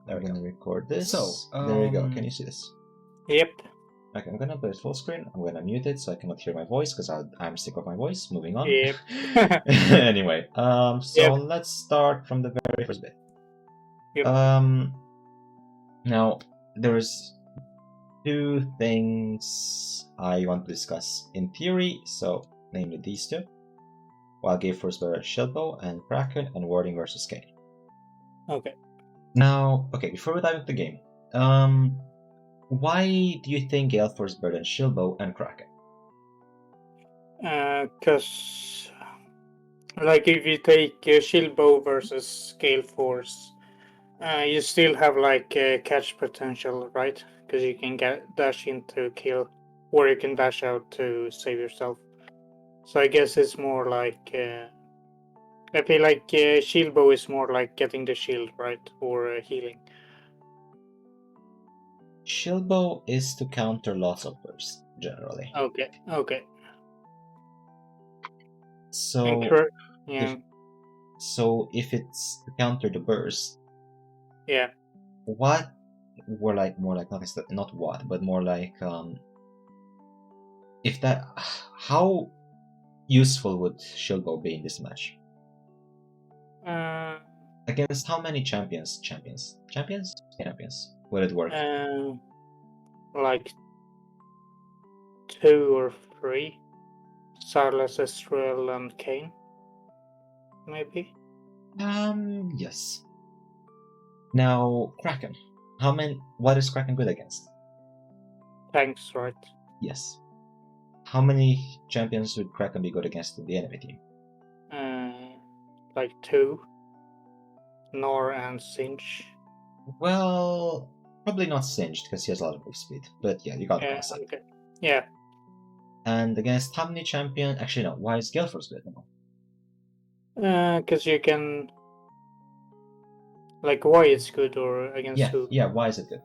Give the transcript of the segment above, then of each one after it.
I'm gonna record this. So, there you go. Can you see this? Yep. Okay, I'm gonna put it full screen. I'm gonna mute it so I cannot hear my voice because I'm sick of my voice. Moving on. Yep. Anyway, so Yep. let's start from the very first bit. Yep. Now there's two things I want to discuss in theory. So, namely these two. Wild Game first versus Shilbo and Kraken and Warding versus Kane. Okay. Now, okay, before we dive into the game, why do you think Gale Force better than Shilbo and Kraken? Because, like, if you take Shilbo versus Gale Force, you still have like catch potential, right? Because you can dash in to kill, or you can dash out to save yourself. So I guess it's more like I feel like Shilbo is more like getting the shield, right, or healing. Shilbo is to counter lots of bursts, generally. Okay. Okay. So, yeah. if it's to counter the burst, Yeah. what were like more like not what, but more like if that how useful would Shilbo be in this match? Against how many champions would it work? Like 2 or 3. Sarlas, Estrel, and Kane. Maybe. Yes. Now Kraken. What is Kraken good against? Tanks, right? Yes. How many champions would Kraken be good against in the enemy team? Like 2. Nor and Singe. Well, probably not Singed because he has a lot of move speed. But yeah, you got the concept. Okay. Yeah. And against how many champions? Actually, no. Why is Galeforce good now? Because you can. Like, why it's good or against who? Yeah, why is it good?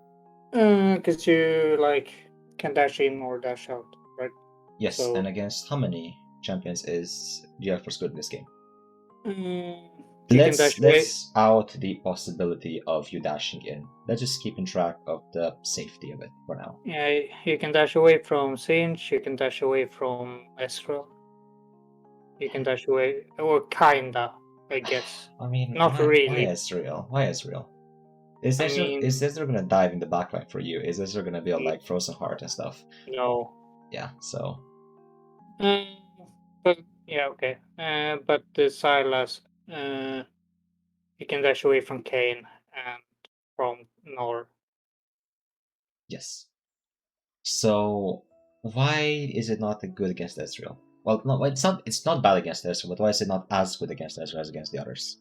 Because you like can dash in or dash out, right? Yes, So, and against how many champions is Galeforce good in this game? Let's out the possibility of you dashing in. Let's just keep in track of the safety of it for now. Yeah, you can dash away from Singe, you can dash away from Estrel. You can dash away, or kinda, I guess. I mean, not really. Why Ezreal? Is Ezreal gonna dive in the backline for you? Is Ezreal gonna build like Frozen Heart and stuff? No. Yeah, so. But yeah, okay. But the Sylas, you can dash away from Kane and from Nor. Yes. So why is it not good against Ezreal? Well, no, it's not bad against Ezreal, but why is it not as good against Ezreal as against the others?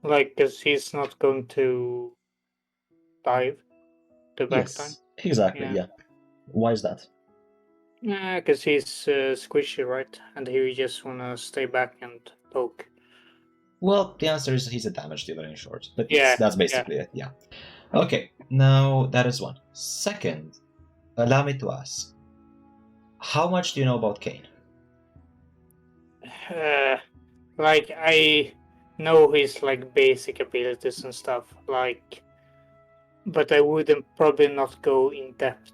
Like, because he's not going to dive the backline. Yes, exactly. Yeah. Why is that? Because he's squishy, right? And he just wanna stay back and poke. Well, the answer is he's a damage dealer in short, but Yeah, yes, that's basically it. Yeah. Okay, now that is one. Second, allow me to ask, how much do you know about Kane? Like, I know his like basic abilities and stuff, like, but I wouldn't probably not go in depth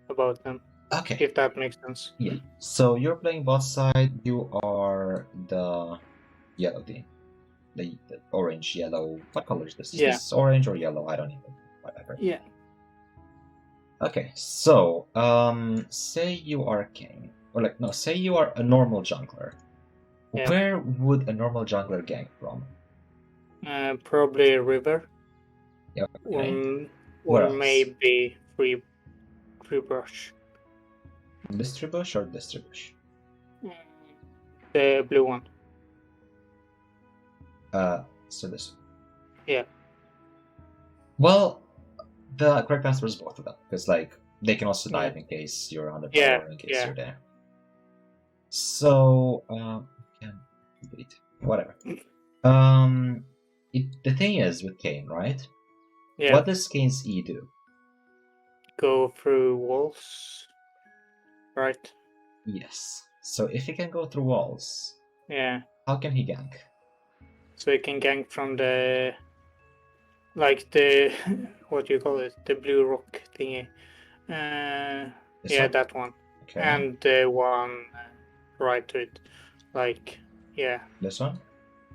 about them. Okay. If that makes sense. Yeah. So you're playing bot side. You are the yellow team, the orange, yellow. What color is this? Is this orange or yellow? I don't even. Whatever. Yeah. Okay. So, say you are Kane, or like no, say you are a normal jungler. Yeah. Where would a normal jungler gank from? Probably River. Yeah. Okay. Or maybe free brush. Distribush or Distribush? The blue one. So this one. Yeah. Well, the correct answer is both of them, because like they can also dive in case you're on the tower, in case you're there. So can delete whatever. The thing is with Kane, right? Yeah. What does Kane's E do? Go through walls. Right. Yes. So if he can go through walls, yeah, how can he gank? so you can gank from the like the what do you call it? The blue rock thingy. This Yeah, one? that one. Okay. And the one right to it. Like, yeah. This one?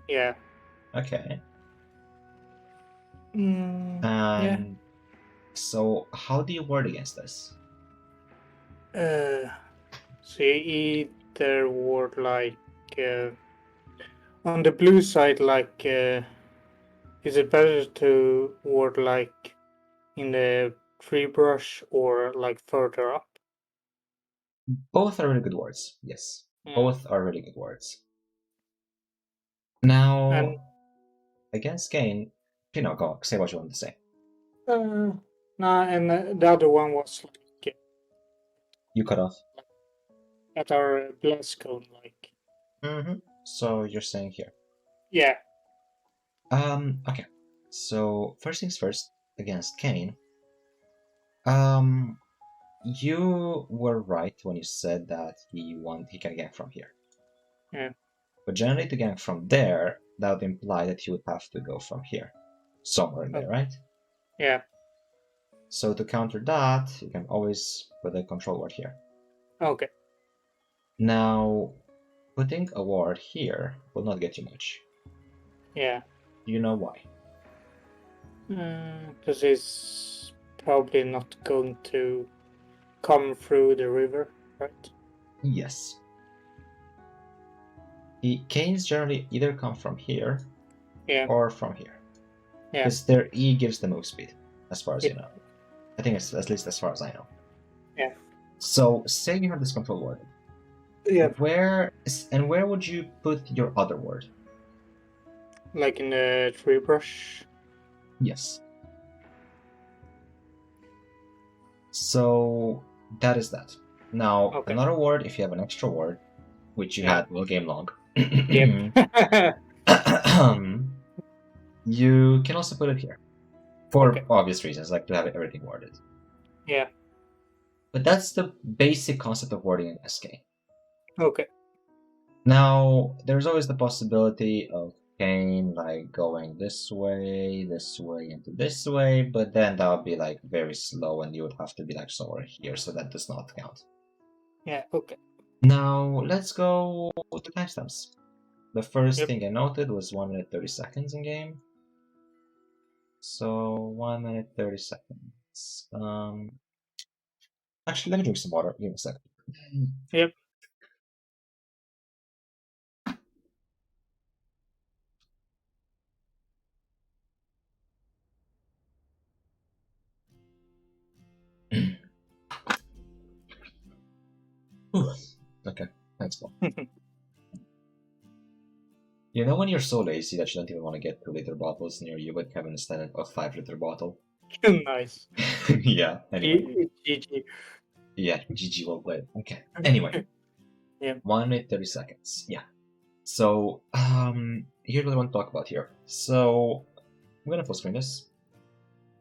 Yeah. Okay. Yeah. So how do you ward against this? So you either ward like on the blue side, like is it better to ward like in the tree brush or like further up? Both are really good words. Yes. Mm. Both are really good words. Now, And against Kane, go on, say what you want to say. and the other one was like You cut off. at our blast cone, like. So you're saying here. Yeah. Okay. So first things first, against Kane. You were right when you said that he can gank from here. Yeah. But generally to gank from there, that would imply that he would have to go from here. Somewhere in there, right? Yeah. So to counter that, you can always put a control ward here. Okay. Now, putting a ward here will not get you much. Yeah. Do you know why? Because it's probably not going to come through the river, right? Yes. Canes generally either come from here or from here. Yeah. Because their E gives the move speed, as far as Yeah. you know. I think it's at least as far as I know. Yeah. So, say you have this control ward. Yeah. Where would you put your other ward? Like in the tree brush? Yes. So, that is that. Now, another ward, if you have an extra ward, which you had all game long. Yep. You can also put it here. For obvious reasons, like to have everything warded. Yeah. But that's the basic concept of warding in SK. Okay. Now, there's always the possibility of Kane like going this way, into this way, but then that would be like very slow and you would have to be like somewhere here, so that does not count. Yeah, okay. Now, let's go to timestamps. The first thing I noted was 1 minute 30 seconds in game. So 1 minute 30 seconds. Actually, let me drink some water. Give me a second. Yep. Okay, thanks, Paul. You know when you're so lazy that you don't even want to get 2-liter bottles near you, but have instead a 5-liter bottle? Nice. Yeah, anyway. GG. Yeah, GG, well played. Okay, anyway. Yeah. 1 minute 30 seconds. Yeah. So, here's what I want to talk about here. So, I'm gonna full screen this.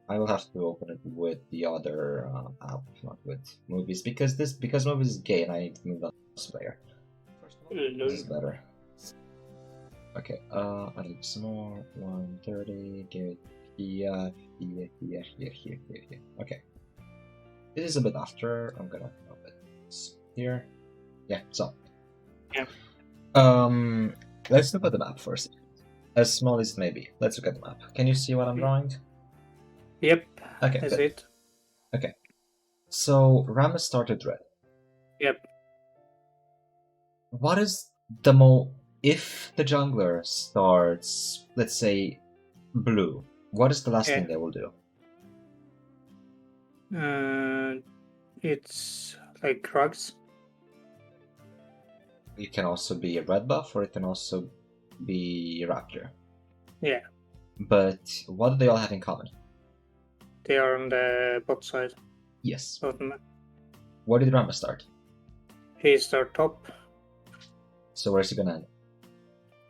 I will have to open it with the other app, not with movies, because movies is gay and I need to move that player. First of all, this is better. Okay, I need some more. 130, give it here. Okay. This is a bit after. I'm gonna open this here. Yeah, so. Yeah. Let's look at the map first. As small as it may be. Let's look at the map. Can you see what I'm drawing? Yep. Okay, That's good. it. Okay. So Rammus started red. Yep. What is the if the jungler starts, let's say, blue, what is the last thing they will do? It's like drugs. It can also be a red buff, or it can also be Raptor. Yeah. But what do they all have in common? They are on the bot side. Yes. Of the map. Where did Rammus start? He start top. So where's he gonna end?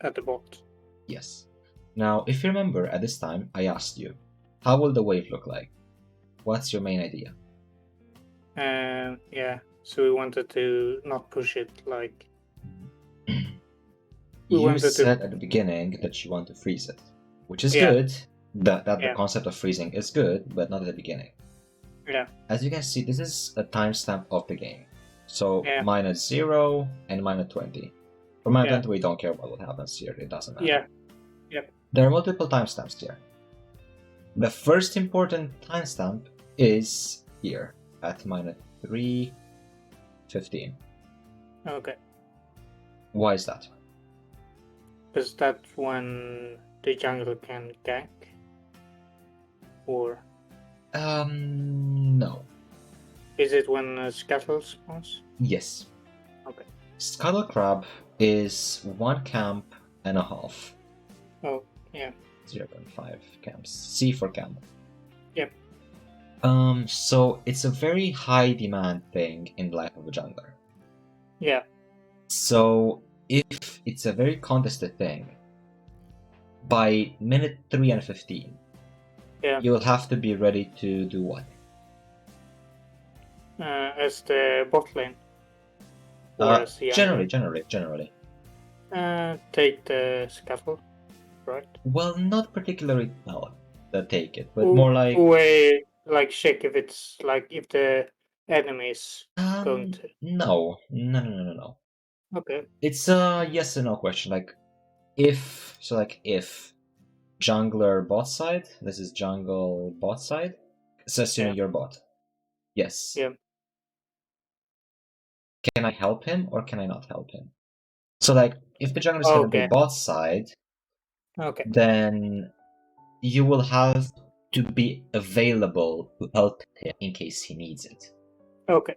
At the bot. Yes. Now, if you remember, at this time, I asked you, how will the wave look like? What's your main idea? Yeah. So we wanted to not push it like... We You wanted to. said at the beginning that you want to freeze it, which is Yeah. good. That the Yeah. concept of freezing is good, but not at the beginning. Yeah. As you can see, this is a timestamp of the game. So Yeah. -0 and -20. For -20, Yeah. we don't care what happens here, it doesn't matter. Yeah. Yep. There are multiple timestamps here. The first important timestamp is here at -3:15. Okay. Why is that? Is that when the jungle can gank? Or No. is it when Scuttle spawns? Yes. Okay. Scuttle Crab is 1 camp and a half. Oh, yeah. 0.5 camps. C for camp. Yep. So it's a very high demand thing in the life of a jungler. Yeah. So if it's a very contested thing, by minute 3 and 15, Yeah. you'll have to be ready to do what? As the bot lane. Or as the Generally. take the Scuttle, right? Well, not particularly take it, but more like Like check if it's like if the enemy is going to. No. Okay. It's a yes or no question. Like if jungler bot side, this is jungle bot side. So assuming you're bot. Yes. Yeah. Can I help him or can I not help him? So like if the jungler is gonna be bot side, okay, then you will have to be available to help him in case he needs it. Okay.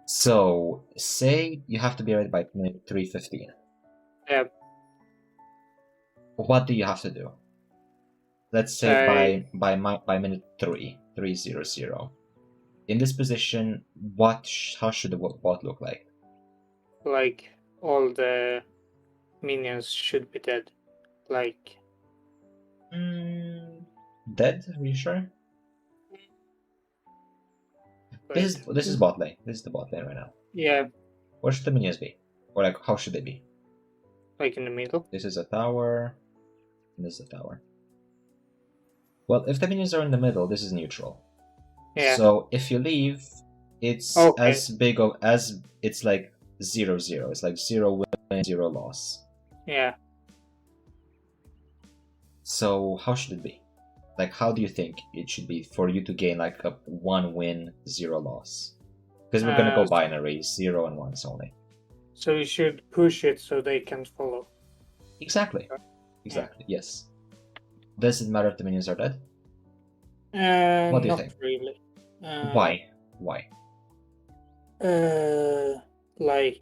So say you have to be ready by minute 3:15. Yeah. What do you have to do? Let's say by minute 3:00. In this position, how should the bot look like? Like all the minions should be dead. Like dead? Are you sure? This is bot lane. This is the bot lane right now. Yeah. Where should the minions be? Or like how should they be? Like in the middle. This is a tower. And this is a tower. Well, if the minions are in the middle, this is neutral. Yeah. So if you leave, it's as big of as it's like 0-0. It's like 0 win, 0 loss. Yeah. So how should it be? Like how do you think it should be for you to gain like a 1 win, 0 loss? Because we're gonna go binary, 0 and 1s only. So you should push it so they can follow. Exactly. Exactly. Yeah. Yes. Does it matter if the minions are dead? What do you think? Not really. Why? Like,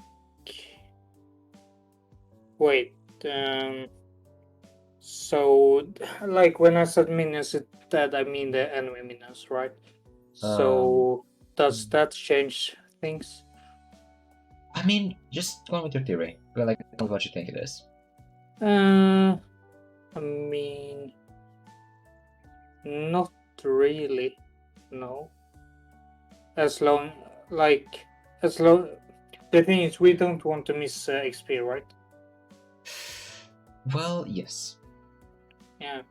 wait. So, like when I said minions dead, I mean the enemy minions, right? So, does that change things? I mean, just go with your theory. Like, tell me what you think it is. I mean, not really. No. The thing is, we don't want to miss XP, right? Well, yes. Yeah.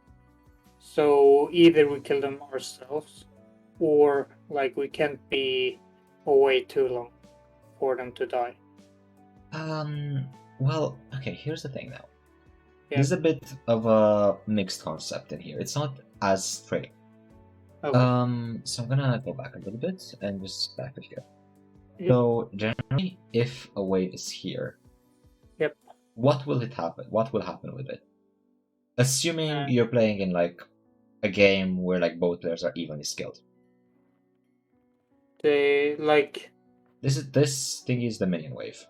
So either we kill them ourselves, or like we can't be away too long for them to die. Well, okay, here's the thing now. Yeah. There's a bit of a mixed concept in here. It's not as straight. Okay. So I'm gonna go back a little bit and just back it here. Yep. So generally, if a wave is here, yep, what will happen? What will happen with it? Assuming you're playing in like a game where like both players are evenly skilled. This thing is the minion wave.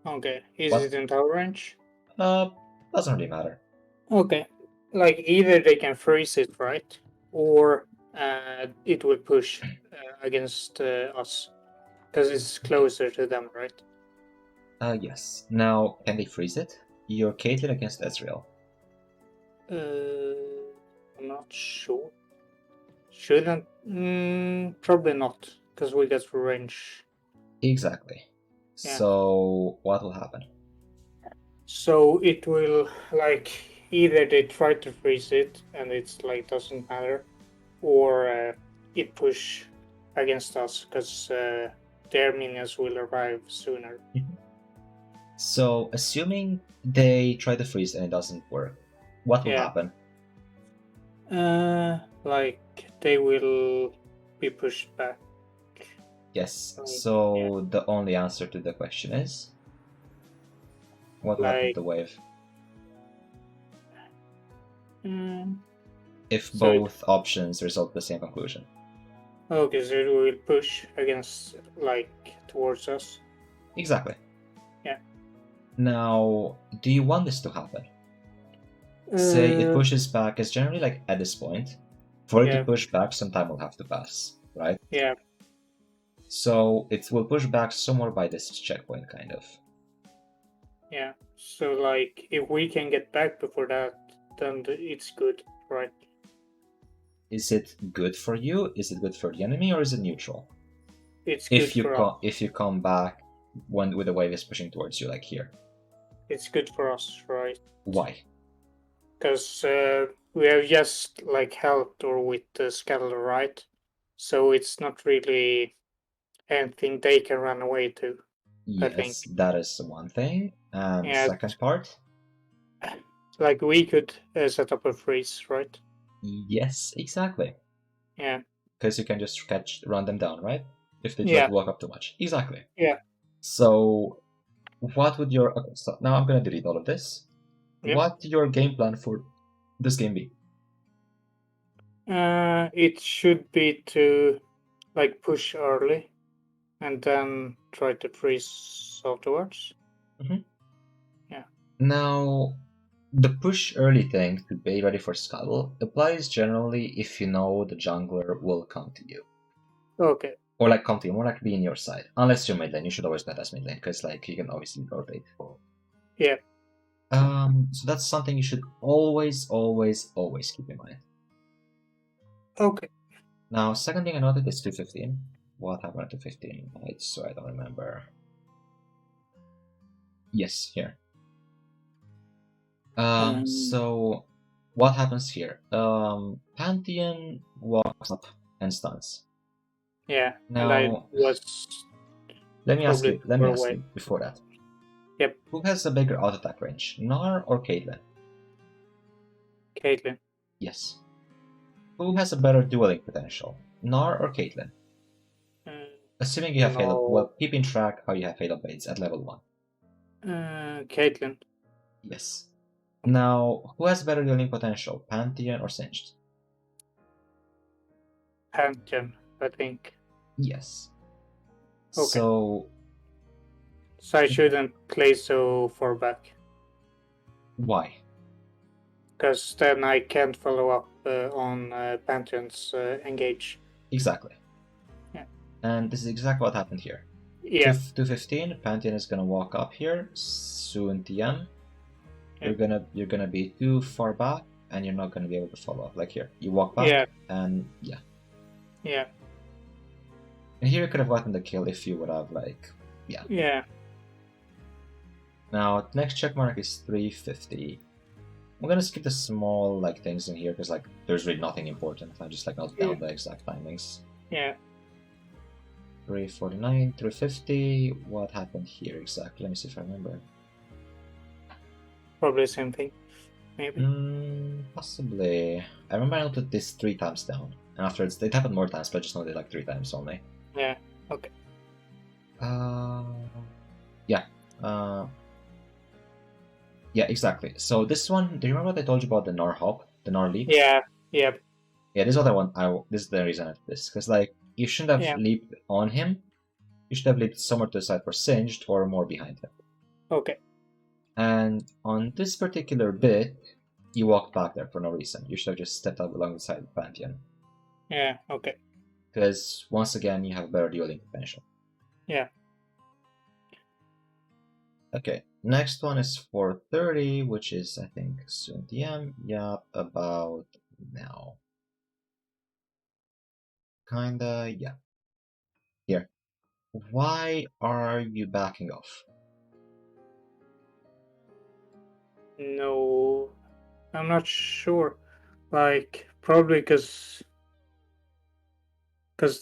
Okay. Is it in tower range? Doesn't really matter. Okay. Like either they can freeze it, right? Or it will push against us. Because it's closer to them, right? Yes. Now, can they freeze it? You're Caitlyn against Ezreal. I'm not sure. Shouldn't. Probably not, because we get range. Exactly. Yeah. So, what will happen? So it will like either they try to freeze it and it's like doesn't matter, or it push against us because their minions will arrive sooner. So, assuming they try to freeze and it doesn't work, what will Yeah. happen? Like they will be pushed back. Yes, Like, so the only answer to the question is what will happen to like the wave mm, if so it, both options result in the same conclusion? okay, so it will push against like towards us. Exactly. Yeah. Now, do you want this to happen? Say it Uh, pushes back, is generally like at this point. For it to yeah, push back, some time will have to pass, right? yeah, So it will push back somewhere by this checkpoint, kind of. yeah. So like if we can get back before that, then it's good, right? Is it good for you? Is it good for the enemy, or is it neutral? It's good for us. If you come back when with the wave is pushing towards you, like here, It's good for us, right? why? Because we have just like helped or with the scatter, right? So it's not really anything they can run away to. I think. Yes, that is one thing. And the Yeah, second part, like we could set up a freeze, right? yes, exactly. Yeah, Because you can just run them down, right? If they try yeah, to walk up too much. Exactly. yeah, So, what would your okay, so now I'm gonna delete all of this. yep. What would your game plan for this game be? It should be to like push early and then try to freeze afterwards. Mhm. Yeah. Now, the push early thing to be ready for scuttle applies generally if you know the jungler will come to you. Okay. Or like come to you, more like be in your side. Unless you're mid lane, you should always bet as mid lane, because like you can obviously rotate. Yeah. So that's something you should always, always, always keep in mind. Okay. Now, second thing I noted is 215. What happened at 215? So I don't remember. Yes, here. So what happens here? Pantheon walks up and stuns. Yeah, and I Now, was let me ask probably you. Let me far ask away. you before that. Yep, Who has a bigger auto attack range, Gnar or Caitlyn? Caitlyn. Yes. Who has a better dueling potential, Gnar or Caitlyn? Assuming you have Halo. No. Well, keeping track how you have Halo Blades at level 1. Caitlyn. Yes. Now, who has better dueling potential, Pantheon or Singed? Pantheon, I think. Yes. Okay. So, So I shouldn't play so far back. why? Because then I can't follow up on Pantheon's engage. Exactly. Yeah. And this is exactly what happened here. Yeah. 215, Pantheon is gonna walk up here, soon TM. Yeah. You're gonna be too far back, and you're not gonna be able to follow up. Like here, you walk back, Yeah. and yeah. Yeah. And here you could have gotten the kill if you would have like, yeah. Yeah. Now next check mark is 350. I'm gonna skip the small like things in here because like there's really nothing important. I just like note down the exact timings. Yeah. 349, 350. What happened here exactly? Let me see if I remember. Probably the same thing. Maybe. Possibly. I remember I noted this 3 times down. And afterwards, it happened more times, but I just noted like 3 times only. Yeah. Okay. Yeah. Yeah, exactly. So this one, do you remember what I told you about the Gnar hop? The Gnar leap? Yeah. Yeah. Yeah, this other one, this is the reason I did this. Because like, you shouldn't have Yeah. leaped on him. You should have leaped somewhere to the side for Singed or more behind him. Okay. And on this particular bit, you walked back there for no reason. You should have just stepped up alongside the Pantheon. Yeah. Okay. Because once again, you have better dueling potential. Yeah. Okay, next one is 430, which is, I think, soon DM. Yeah, about now. Kinda, yeah. Here. Why are you backing off? No, I'm not sure. Like, probably because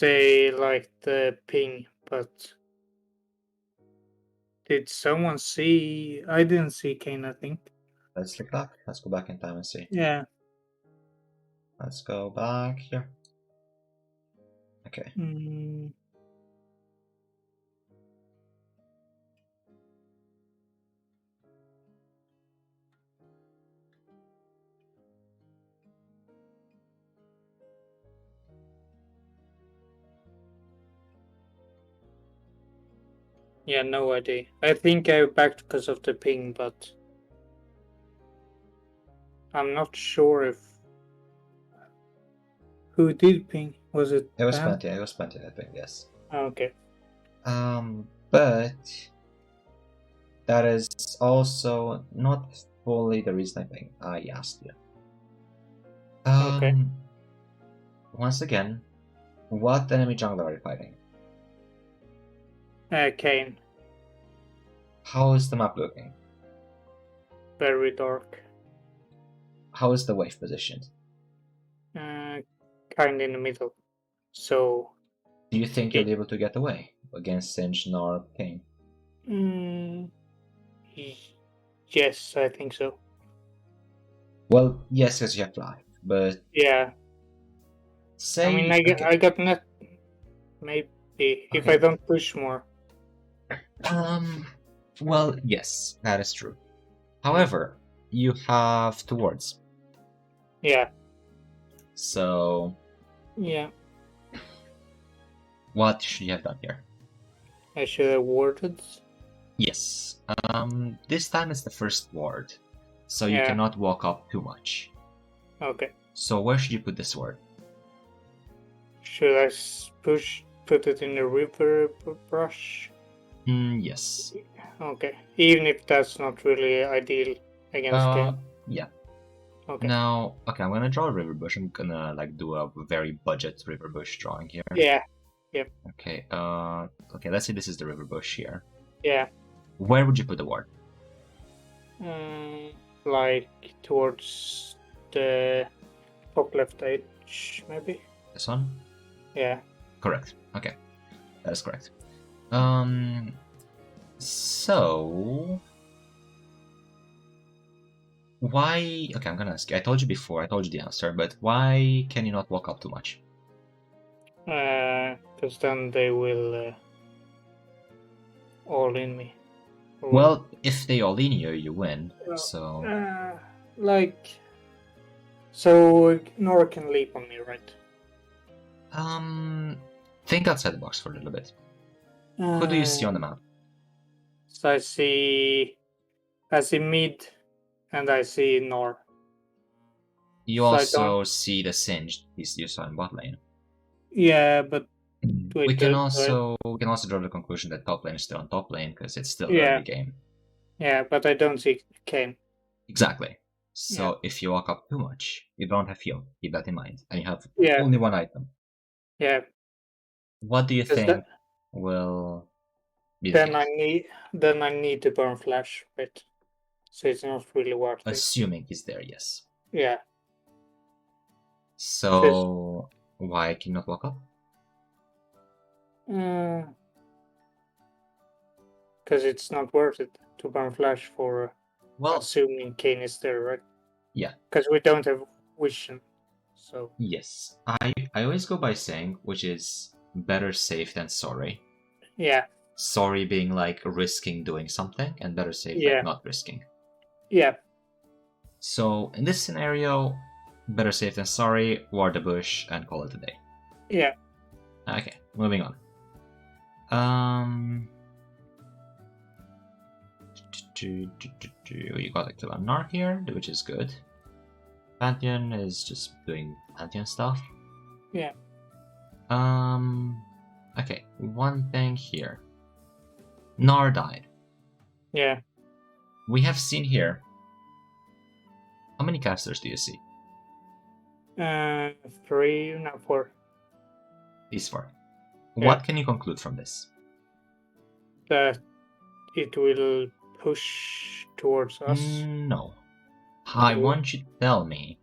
they like the ping, but did someone see? I didn't see Kane, I think. Let's look back. Let's go back in time and see. Yeah. Let's go back here. Okay. Mm, yeah, no idea. I think I backed because of the ping, but I'm not sure if who did ping. Was it? It was Pan? plenty. It was plenty. I think yes. Okay. But that is also not fully the reason I think I asked you. Okay. Once again, what enemy jungler are you fighting? Kane. How is the map looking? Very dark. How is the wave positioned? Kind in the middle. So. Do you think you'll be able to get away against Singe nor Kane? Yes, I think so. Well, yes, because you have life, but Yeah. say. I mean, I got net. Maybe if I don't push more. Well, yes, that is true. However, you have 2 wards. Yeah. So. Yeah. What should you have done here? I should have warded. Yes. This time it's the first ward, so you Yeah. cannot walk up too much. Okay. So where should you put this ward? Should I put it in the river brush? Yes. Okay. Even if that's not really ideal against game. Yeah. Okay. Now, okay, I'm gonna draw a river bush. I'm gonna like do a very budget river bush drawing here. Yeah. Yep. Okay. Okay. Let's say this is the river bush here. Yeah. Where would you put the ward? Like towards the top left edge, maybe. This one? Yeah. Correct. Okay, that is correct. So why? Okay, I'm gonna ask you. I told you before. I told you the answer, but why can you not walk up too much? Because then they will all in me. Well, if they all in you, you win. So. So Nora can leap on me, right? Think outside the box for a little bit. Who do you see on the map? So I see mid, and I see Nor. You also see the Singed piece you saw in bot lane. Yeah, but we can also draw the conclusion that top lane is still on top lane because it's still early game. Yeah, but I don't see Kane. Exactly. So if you walk up too much, you don't have heal. Keep that in mind, and you have only 1 item. Yeah. What do you think will be the case? I need to burn flash, right? So it's not really worth it. Assuming he's there, yes. Yeah. So why can you not walk up? Because it's not worth it to burn flash for assuming Kane is there, right? Yeah. Because we don't have vision. So yes, I always go by saying, which is better safe than sorry. Yeah. Sorry being like risking doing something, and better safe like not risking. Yeah. So in this scenario, better safe than sorry, ward the bush, and call it a day. Yeah. Okay, moving on. You got a kill on Narc here, which is good. Pantheon is just doing Pantheon stuff. Yeah. Okay, one thing here. Nar died. Yeah. We have seen here. How many casters do you see? 3, no 4. These 4. Yeah. What can you conclude from this? That it will push towards us? No. I want you to tell me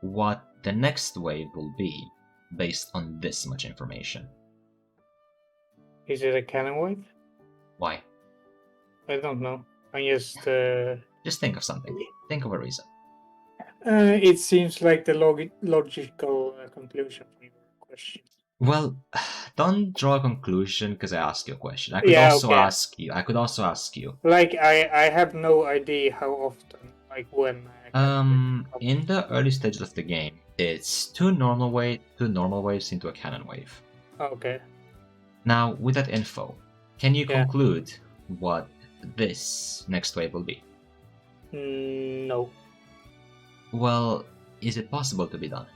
what the next wave will be based on this much information. Is it a cannon wave? Why? I don't know. I just think of something. Think of a reason. It seems like the logical conclusion from your question. Well, don't draw a conclusion because I asked you a question. I could also ask you. Like I have no idea how often, like when. In the early stages of the game, it's two normal waves into a cannon wave. Okay. Now, with that info, can you conclude what this next wave will be? No. Well, is it possible to be done?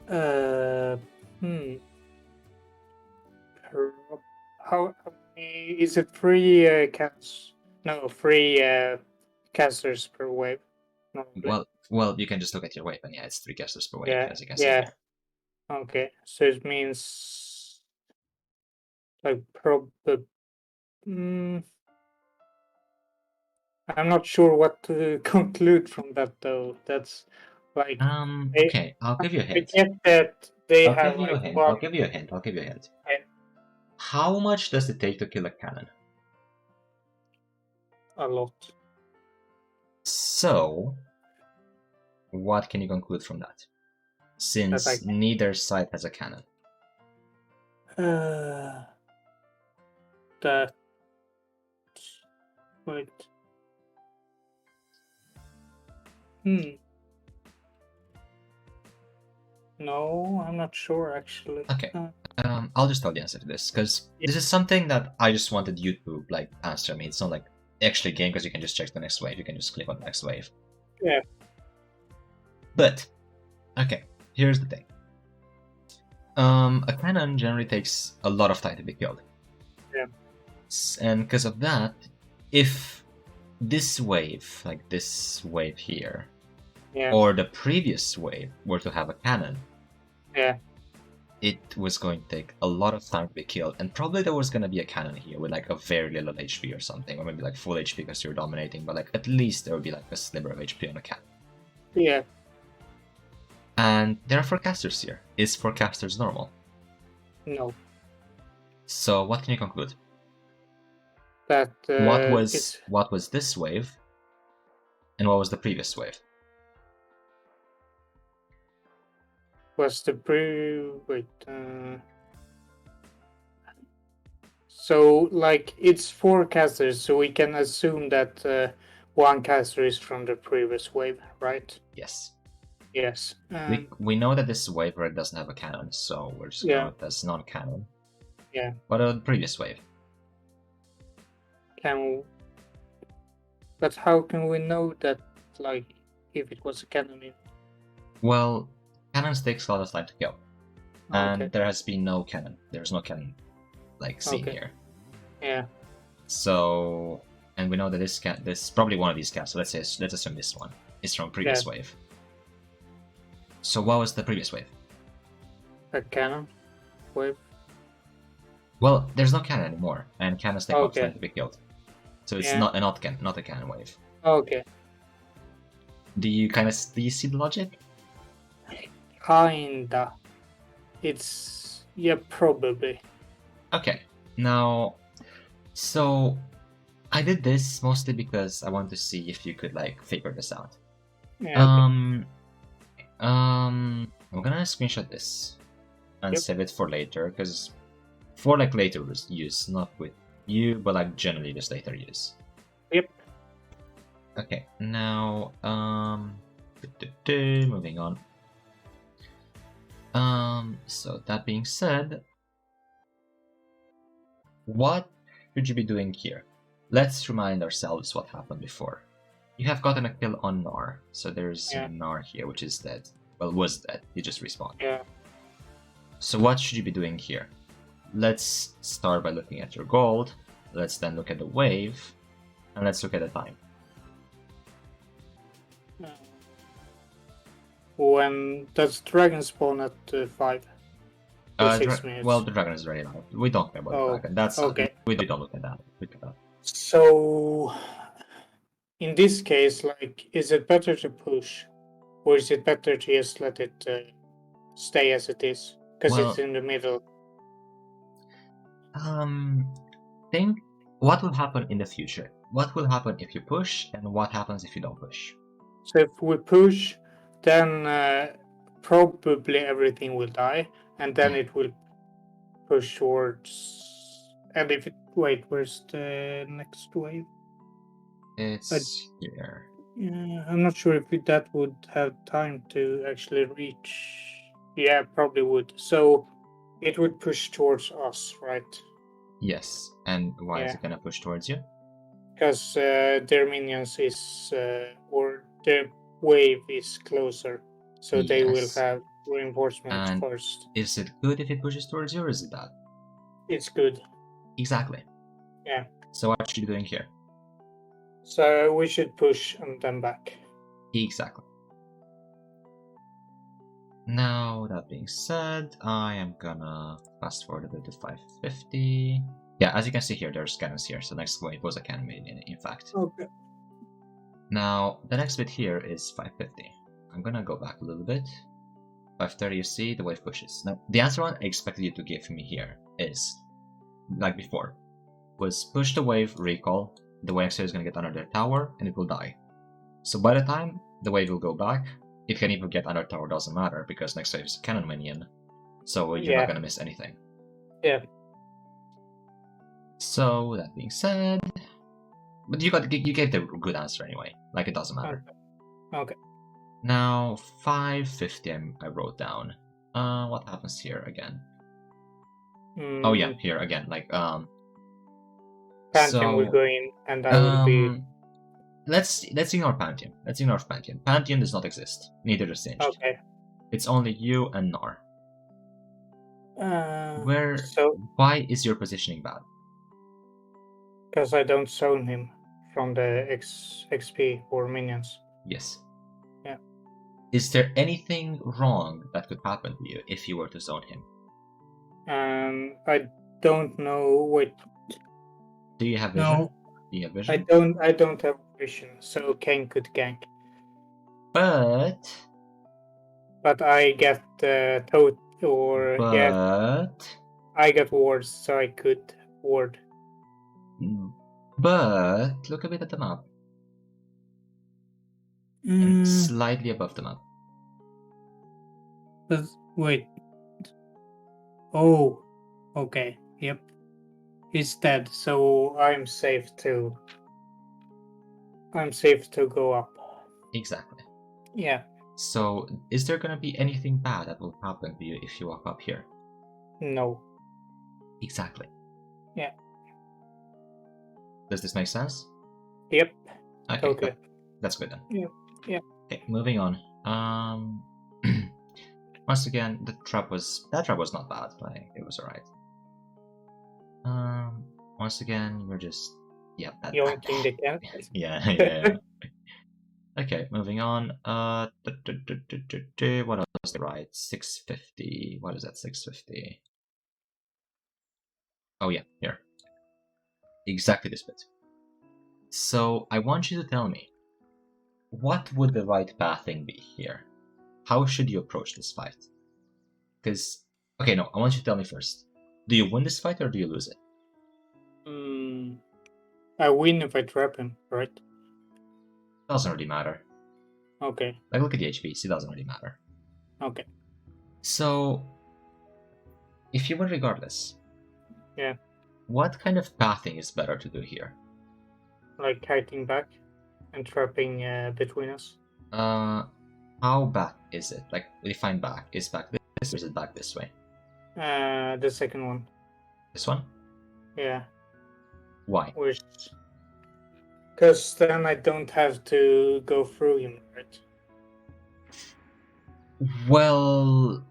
How is it free cast? No, free casters per wave. No. Well, you can just look at your wave, and it's 3 casters per wave, as you can see. Yeah. Okay, so it means like probably. I'm not sure what to conclude from that though. That's like. Okay, I'll give you a hint. I get that they I'll have give you a hint. I'll give you a hint. Okay. How much does it take to kill a cannon? A lot. So, what can you conclude from that? Since neither side has a cannon. That. Wait. No, I'm not sure actually. Okay. I'll just tell the answer to this because this is something that I just wanted you to answer me. It's not like actually a game because you can just check the next wave. You can just click on the next wave. Yeah. But okay, here's the thing. A cannon generally takes a lot of time to be killed. Yeah. And because of that, if this wave, like this wave here, or the previous wave were to have a cannon, it was going to take a lot of time to be killed, and probably there was going to be a cannon here with like a very little HP or something, or maybe like full HP because you're dominating, but like at least there would be like a sliver of HP on a cannon. Yeah. And there are 4 casters here. Is 4 casters normal? No. So what can you conclude? That what was this wave, and what was the previous wave? Was the So like it's 4 casters, so we can assume that 1 caster is from the previous wave, right? Yes. Yes. We know that this wave doesn't have a cannon, so we're just going with this non-cannon. Yeah. What about the previous wave? But how can we know that, like, if it was a cannon? Well, cannons takes a lot of time to kill, and there has been no cannon. There's no cannon, seen here. Yeah. So, and we know that this is probably one of these cats. So let's assume this one is from previous wave. So what was the previous wave? A cannon wave. Well, there's no cannon anymore, and cannons take a lot of time to be killed. So it's not a cannon wave. Okay. Do you see the logic? Kinda. It's probably. Okay. Now, so I did this mostly because I wanted to see if you could figure this out. Yeah, I'm gonna screenshot this and save it for later, because for later use, not with you, but generally just later use. Yep. Okay, now moving on. So that being said, what should you be doing here? Let's remind ourselves what happened before. You have gotten a kill on Gnar, so there's Gnar here, which is dead. Well, was dead. He just respawned. Yeah. So what should you be doing here? Let's start by looking at your gold. Let's then look at the wave, and let's look at the time. When does dragon spawn at 5? 6 minutes. Well, the dragon is already out. We don't care about the dragon. That's okay. We don't look at that. So in this case, like, is it better to push, or is it better to just let it stay as it is because Well, it's in the middle? Think what will happen in the future. What will happen if you push, and what happens if you don't push? So if we push, then probably everything will die, and then it will push towards. And if it where's the next wave? It's here. Yeah, I'm not sure if that would have time to actually reach. Yeah, probably would. So it would push towards us, right? Yes. And why is Yeah. it gonna push towards you? Because their minions is or their wave is closer, so they will Yes. have reinforcements And first. is it good if it pushes towards you, or is it bad? It's good. Exactly. Yeah. So what should you be doing here? So we should push and then back. Exactly. Now, that being said, I am gonna fast forward a bit to 550. Yeah, as you can see here, there's cannons here, so next wave was a cannon minion, in fact. Okay. Now, the next bit here is 550. I'm gonna go back a little bit. 530, you see, the wave pushes. Now, the answer one I expected you to give me here is, like before, was push the wave, recall, the wave is gonna get under their tower, and it will die. So by the time the wave will go back, it can even get under tower, doesn't matter, because next wave is a cannon minion, so you're not gonna miss anything. Yeah. So, that being said, but you gave the good answer anyway, like it doesn't matter. Okay. Now, 550 I wrote down. What happens here again? Oh yeah, here again, like, Pantheon will go in, and I will be... Let's ignore Pantheon. Let's ignore Pantheon. Pantheon does not exist. Neither does Singed. Okay. It's only you and Nar. So, why is your positioning bad? Because I don't zone him from the XP or minions. Yes. Yeah. Is there anything wrong that could happen to you if you were to zone him? I don't know. Wait. Do you have vision? No. Do you have vision? I don't have vision, so Kane could gank. But I get toad or I got wards, so I could ward. But look a bit at the map. And slightly above the map. Wait. Oh. Okay. Yep. He's dead, so I'm safe to go up. Exactly. Yeah. So, is there gonna be anything bad that will happen to you if you walk up here? No. Exactly. Yeah. Does this make sense? Yep. Okay. Good. That's good then. Yeah. Okay, moving on. Once again, that trap was not bad. Like, it was alright. Once again, you're just yoinking the cat. Yeah. Okay, moving on. What else? Right, 650. What is that? 650. Oh yeah, here. Exactly this bit. So I want you to tell me, what would the right pathing be here? How should you approach this fight? Because, okay, no, I want you to tell me first. Do you win this fight or do you lose it? I win if I trap him, right? Doesn't really matter. Okay. Like, look at the HPs, it doesn't really matter. Okay. So, if you win regardless, yeah, what kind of pathing is better to do here? Like kiting back and trapping between us. How back is it? Like, define back. Is back this or is it back this way? The second one. This one? Yeah. Why? Because then I don't have to go through him, right? Well,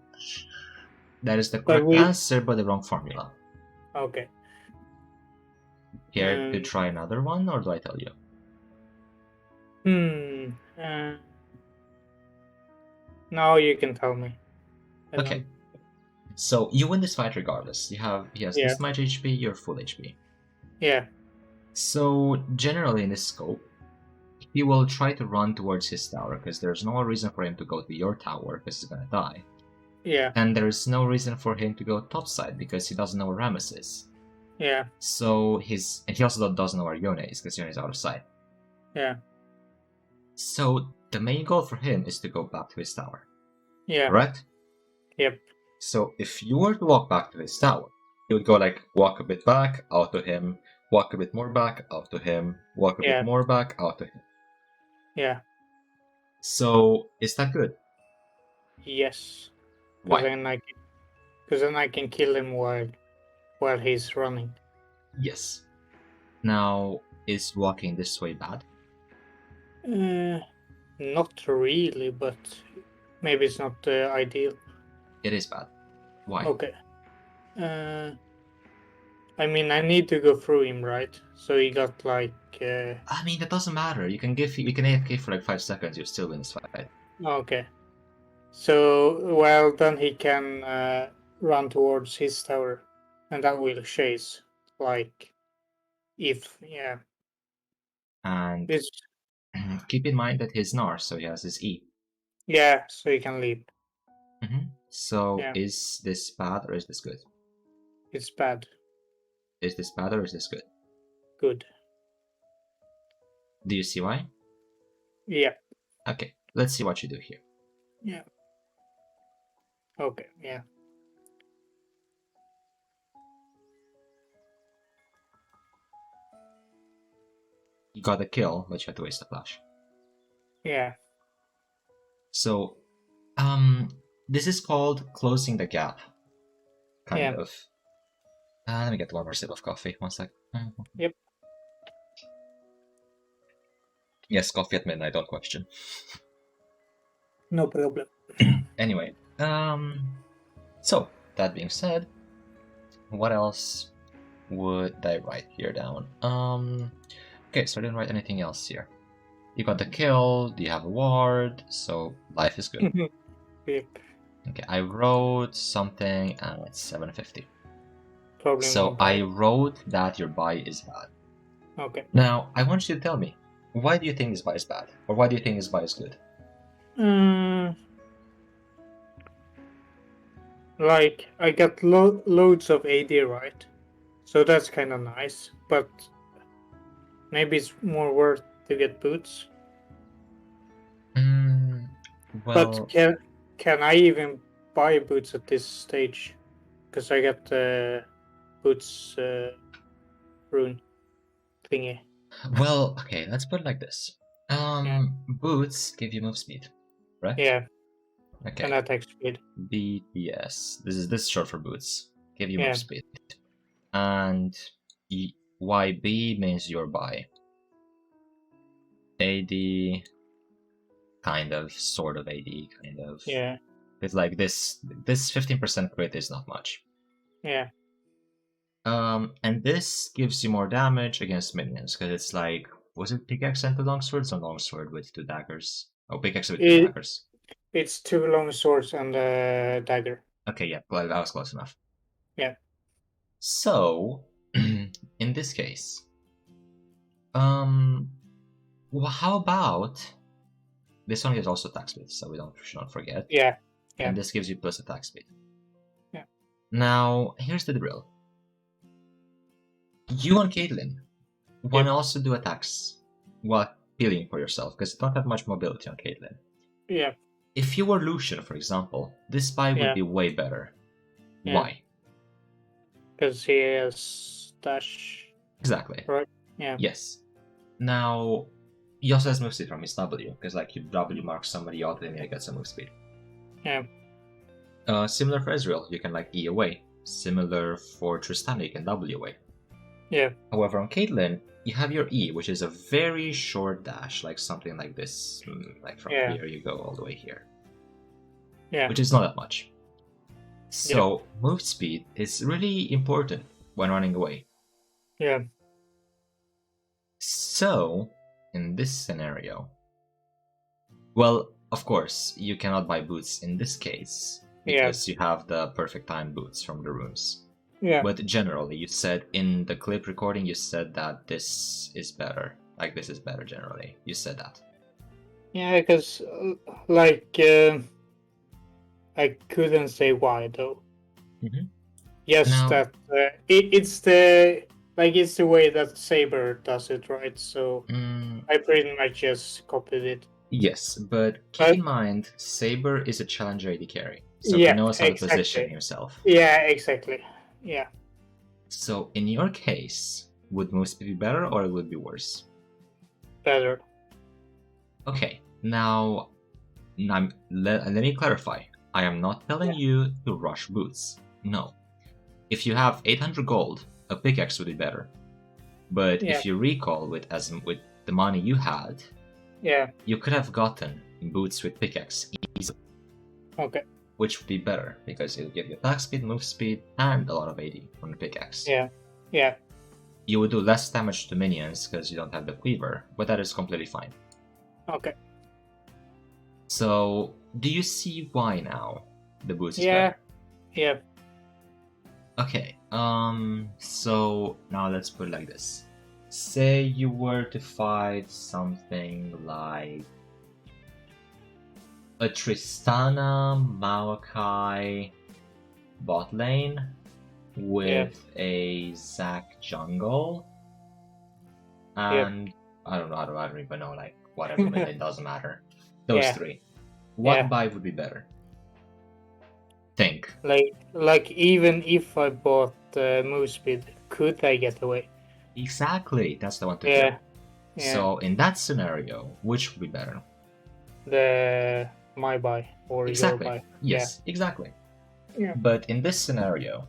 that is the correct answer, but the wrong formula. Okay. Care to try another one, or do I tell you? No, you can tell me. Okay. So you win this fight regardless. He has this much HP, you're full HP. Yeah. So generally in this scope, he will try to run towards his tower, because there's no reason for him to go to your tower, because he's gonna die. Yeah. And there's no reason for him to go topside, because he doesn't know where Rammus is. Yeah. So and he also doesn't know where Yone is, because Yone is out of sight. Yeah. So the main goal for him is to go back to his tower. Yeah. Correct? Yep. So if you were to walk back to his tower, you would go like, walk a bit back, out to him, walk a bit more back, out to him, walk a bit more back, out to him. Yeah. So is that good? Yes. Why? Because then I can kill him while he's running. Yes. Now, is walking this way bad? Not really, but maybe it's not ideal. It is bad. Why? Okay. I mean, I need to go through him, right? So he got like. I mean, that doesn't matter. You can AFK for like 5 seconds. You still win this fight. Okay. So well, then he can run towards his tower, and that will chase. Like, And this. Keep in mind that his Gnar, so he has his E. Yeah, so he can leave. So is this bad or is this good? It's bad. Is this bad or is this good? Good. Do you see why? Yeah. Okay, let's see what you do here. Yeah. Okay, yeah. You got a kill, but you had to waste a flash. Yeah. So, this is called closing the gap. Kind of. Let me get one more sip of coffee. 1 sec. Yep. Yes, coffee at midnight, don't question. No problem. Anyway, so, that being said, what else would I write here down? Okay, so I didn't write anything else here. You got the kill, you have a ward, so life is good. Yep. Okay, I wrote something at 750. Probably so I wrote that your buy is bad. Okay. Now, I want you to tell me, why do you think this buy is bad? Or why do you think this buy is good? Like, I got loads of AD, right? So that's kind of nice, but maybe it's more worth to get boots. Well, but can I even buy boots at this stage? Because I got the boots rune thingy. Well, okay, let's put it like this. Boots give you move speed, right? Yeah. Okay. And attack speed. BTS. This is short for boots. Give you move speed. And YB means your buy. AD, kind of, sort of AD, kind of. Yeah. It's like this 15% crit is not much. Yeah. And this gives you more damage against minions, because it's like, was it pickaxe and 2 longswords or longsword with 2 daggers? Oh, pickaxe with 2 daggers. It's 2 long swords and a dagger. Okay, yeah, well, that was close enough. Yeah. So, in this case, well, how about this one gives also attack speed, so we should not forget. Yeah. And this gives you plus attack speed. Yeah. Now, here's the drill. You and Caitlyn want to also do attacks while healing for yourself, because you don't have much mobility on Caitlyn. Yeah. If you were Lucian, for example, this spy would be way better. Yeah. Why? Because he has dash. Exactly. Right? Yeah. Yes. Now, he also has move speed from his W, because like you W mark somebody out, then you get some move speed. Yeah. Similar for Ezreal, you can like E away. Similar for Tristana, you can W away. Yeah. However, on Caitlyn, you have your E, which is a very short dash, like something like this. Like from here, you go all the way here. Yeah. Which is not that much. So, move speed is really important when running away. Yeah. So, in this scenario, well, of course, you cannot buy boots in this case, because you have the perfect time boots from the runes. Yeah. But generally, you said in the clip recording, you said that this is better. Like this is better generally. You said that. Yeah, because I couldn't say why though. Mm-hmm. Yes, Now, that it's the it's the way that Saber does it, right? So I pretty much just copied it. yes, but keep in mind, Saber is a challenger AD carry, so he Yeah, knows how to position exactly. himself. Yeah, exactly. Yeah. So in your case, would move speed be better or it would be worse? Better. Okay, now let me clarify. I am not telling you to rush boots. No. If you have 800 gold, a pickaxe would be better. But if you recall with the money you had, you could have gotten boots with pickaxe easily. Okay. Which would be better because it'll give you attack speed, move speed, and a lot of AD from the pickaxe. Yeah. Yeah. You would do less damage to minions because you don't have the cleaver, but that is completely fine. Okay. So, do you see why now the boost is better? Yeah. Okay, so now let's put it like this. Say you were to fight something like a Tristana Maokai bot lane with a Zac jungle, and I don't even know, like whatever, but it doesn't matter. Those three. What buy would be better? Think. Like even if I bought move speed, could I get away? Exactly, that's the one to hear. So in that scenario, which would be better? My buy or exactly. your buy. Yes, exactly. Yeah. But in this scenario,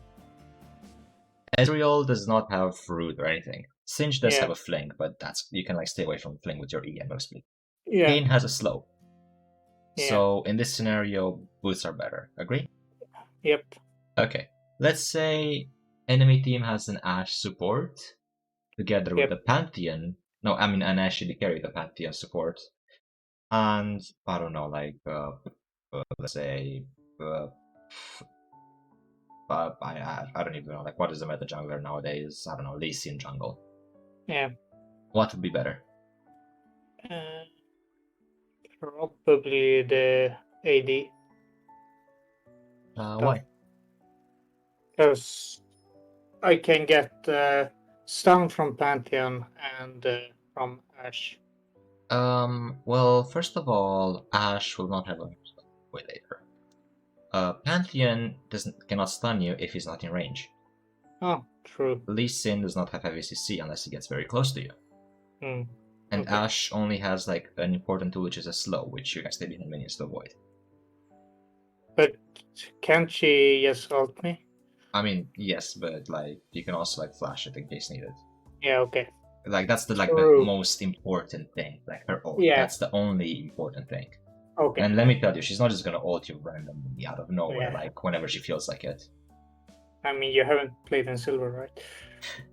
Ezreal does not have root or anything. Singe does have a fling, but that's you can like stay away from fling with your E and move speed. Kayn has a slow. So in this scenario, boots are better. Agree? Yep. Okay. Let's say enemy team has an Ashe support together with the Pantheon. No, I mean an Ashe AD carry the Pantheon support. And I don't know, like let's say I don't even know, like what is the meta jungler nowadays? I don't know, Lee Sin jungle. Yeah. What would be better? Probably the AD. Why? Because I can get stun from Pantheon and from Ashe. Well, first of all, Ashe will not have a wait later. Pantheon cannot stun you if he's not in range. Oh, true. Lee Sin does not have heavy CC unless he gets very close to you. And Ashe only has like an important tool, which is a slow, which you can stay behind minions to avoid. But can't she just ult me? I mean, yes, but like you can also like flash it in case needed. Yeah, okay. Like that's the the most important thing. Like her ult. Yeah. That's the only important thing. Okay. And let me tell you, she's not just gonna ult you randomly out of nowhere, like whenever she feels like it. I mean, you haven't played in silver, right?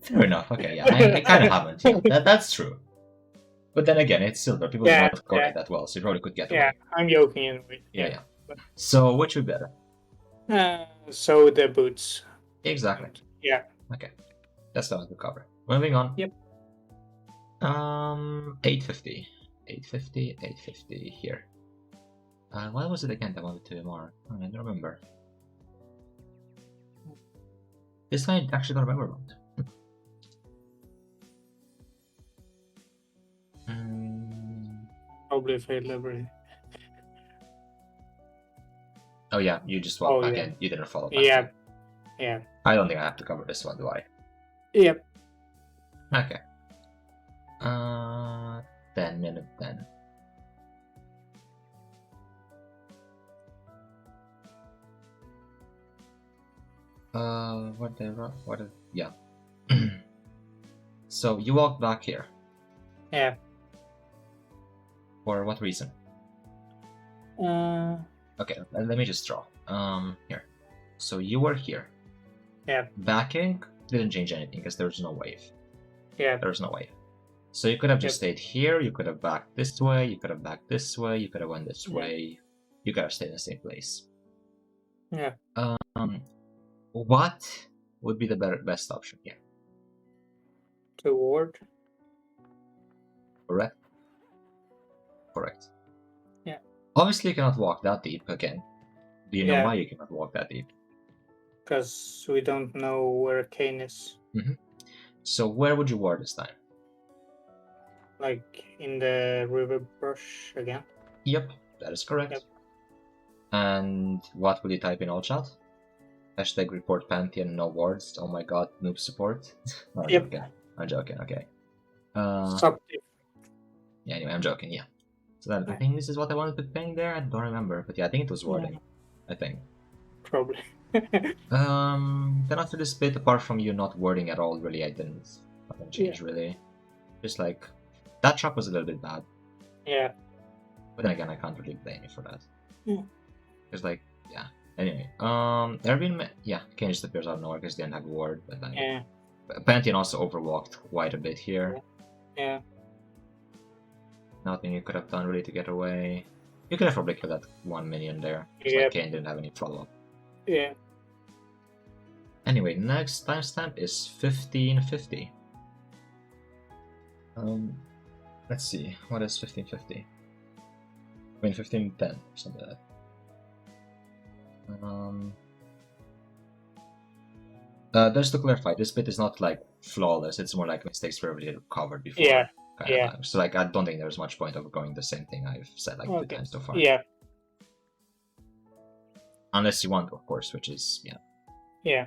Fair enough. Okay, yeah, I kind of haven't. Yeah, that's true. But then again, it's silver. People do not coordinate that well, so you probably could get away. Yeah, I'm joking anyway. Yeah. So which would be better? So the boots. Exactly. Yeah. Okay. That's the one to cover. Moving on. Yep. 850. 850 here. What was it again that I wanted to mark? I don't remember. This I actually don't remember about. Probably failed everything. Oh yeah, you just walked back in. You didn't follow back. Yeah. I don't think I have to cover this one, do I? Yep. Okay. 10 minutes then. Yeah. So you walked back here. Yeah. For what reason? Okay, let me just draw. Here. So you were here. Yeah. Backing didn't change anything because there's no wave. Yeah. There's no wave. So you could have just stayed here, you could have backed this way, you could have backed this way, you could have went this way, you could have stayed in the same place. Yeah. What would be the best option here? To ward? correct? Correct. Yeah. Obviously, you cannot walk that deep again. Do you know Yeah. why you cannot walk that deep? Because we don't know where Kane is. So where would you ward this time? Like in the river brush again. Yep, that is correct. Yep. And what would you type in all chat? Hashtag report Pantheon, no wards. Oh my god, noob support. No, I'm Yep. joking. I'm joking, okay. Yeah, anyway, I'm joking, yeah. So then, I think this is what I wanted to put there. I don't remember, but yeah, I think it was warding. I think. Probably. Then after this bit, apart from you not wording at all, really, I didn't nothing change really. Just like that trap was a little bit bad. Yeah. But then again, I can't really blame you for that. Yeah. It's like, yeah. Anyway, Kane just appears out of nowhere because they didn't have a ward, but like, Yeah. Pantheon also overwalked quite a bit here. Yeah. Nothing you could have done really to get away. You could have probably killed that 1 minion there. It's Yep. like Kane didn't have any follow-up. Yeah. Anyway, next timestamp is 1550. Let's see, what is 1550? I mean 1510, something like that. Just to clarify, this bit is not like flawless, it's more like mistakes we already covered before. Yeah. Kind of like. So like I don't think there's much point of going the same thing I've said like 2 times so far. Yeah. Unless you want to, of course, which is yeah. Yeah.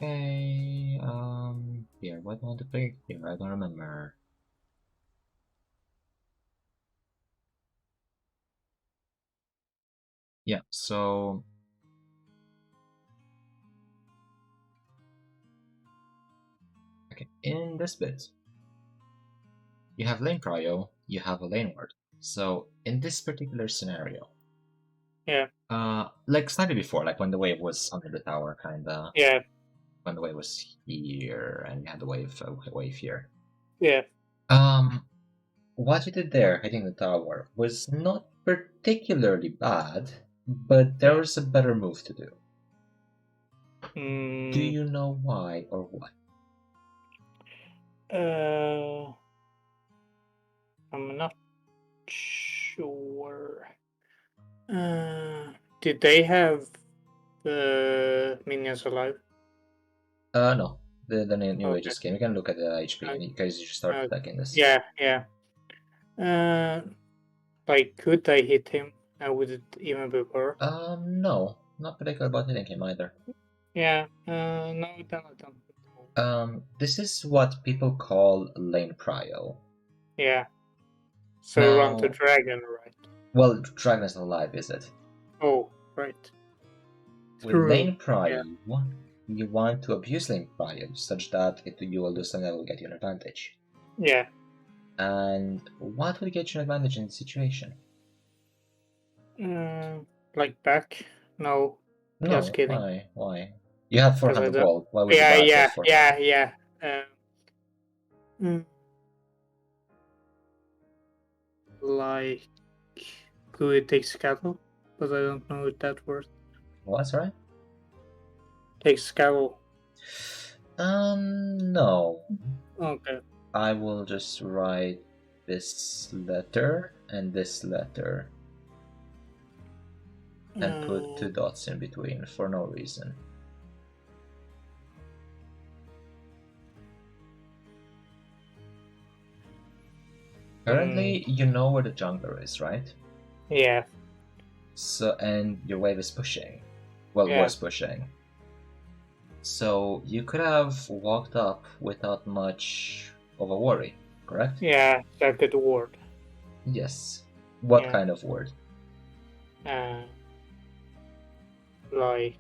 Okay, here, what do I want to pick here? I don't remember. Yeah, so okay, in this bit, you have lane prio, you have a lane ward. So in this particular scenario, yeah, like slightly before, like when the wave was under the tower, kinda. Yeah. When the wave was here and you had the wave here. Yeah. What you did there, hitting the tower, was not particularly bad, but there was a better move to do. Do you know why or what? I'm not sure. Did they have minions alive? No. The new way just came. You can look at the HP and you guys just start attacking this. Yeah. Like, could I hit him? Would it even be worse? No. Not particular about hitting him either. Yeah. No, I don't. This is what people call lane prio. Yeah. So now, run to dragon, right? Well, dragon is not alive, is it? Oh, right. With lane prio, you want to abuse lane prio such that you will do something that will get you an advantage. Yeah. And what would get you an advantage in this situation? Like back? No. Just kidding. Why? You have 400 gold. Why would you buy it for? Yeah. Like, could it take scuttle? But I don't know if that works. What, sorry? Take scuttle. No. Okay. I will just write this letter and this letter and put 2 dots in between for no reason. Currently, you know where the jungler is, right? Yeah. So, and your wave is pushing. Well, was pushing. So, you could have walked up without much of a worry, correct? Yeah, that could ward. Yes. What kind of ward? Like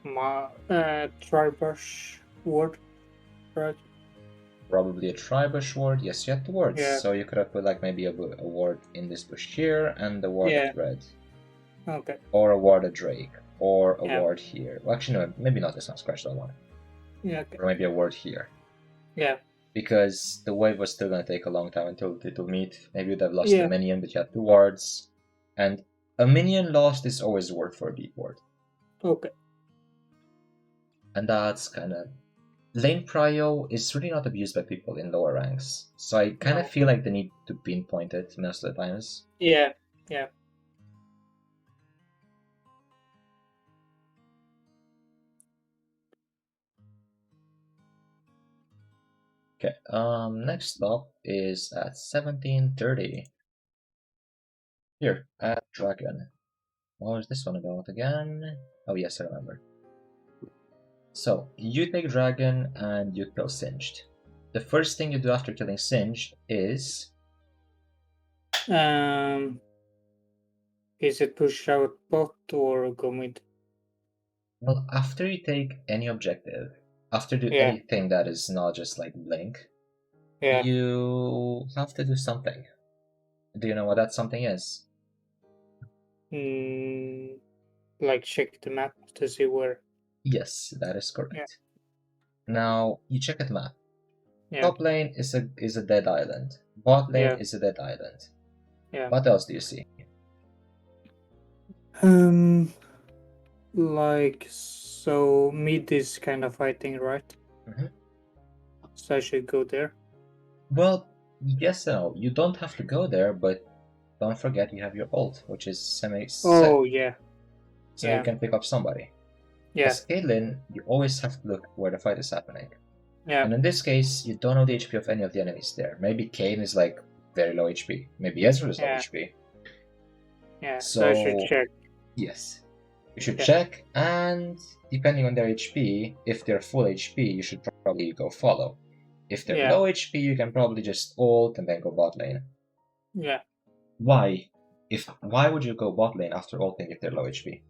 my Tribush ward, right? Probably a Tribush ward. Yes, you had 2 wards. Yeah. So you could have put like maybe a ward in this bush here and a ward at red. Okay. Or a ward at Drake. Or a ward here. Well, actually, no, maybe not this one. Scratch that one. Yeah. Okay. Or maybe a ward here. Yeah. Because the wave was still going to take a long time until it will meet. Maybe you'd have lost the minion, but you had 2 wards. And A minion lost is always worth for a beat ward. Okay. And that's kind of... Lane prio is really not abused by people in lower ranks, so I kind of feel like they need to pinpoint it most of the times. Yeah. Okay, next stop is at 17:30. Here, at Dragon. What was this one about again? Oh yes, I remember. So, you take Dragon and you kill Singed. The first thing you do after killing Singed is... Is it push out bot or go mid? Well, after you take any objective, after do anything that is not just like Blink, you have to do something. Do you know what that something is? Like check the map to see where. Yes, that is correct. Now, you check the map. Top lane is a dead island. Bot lane is a dead island. What else do you see? Like, so mid is kind of fighting, right? So I should go there? Well, yes and no. You don't have to go there, but don't forget you have your ult, which is semi-set. Oh, yeah. So you can pick up somebody. As Caitlyn, you always have to look where the fight is happening. And in this case, you don't know the HP of any of the enemies there. Maybe Kayn is like very low HP. Maybe Ezreal is low HP. So I should check. Yes. You should check, and depending on their HP, if they're full HP, you should probably go follow. If they're low HP, you can probably just ult and then go bot lane. Yeah. Why? Why would you go bot lane after ulting if they're low HP?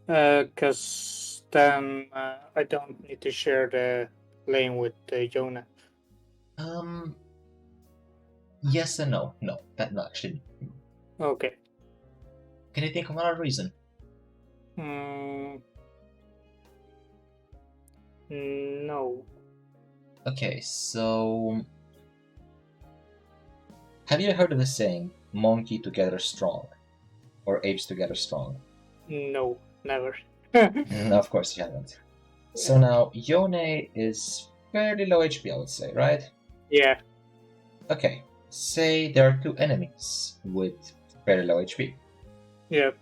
Because then I don't need to share the lane with Jonah. Yes and no. No, that not actually. Okay. Can you think of another reason? No. Okay, so have you heard of the saying "monkey together strong" or "apes together strong"? No, never. No, of course you haven't. So now Yone is fairly low HP, I would say, right? Yeah. Okay, say there are two enemies with very low HP. Yeah.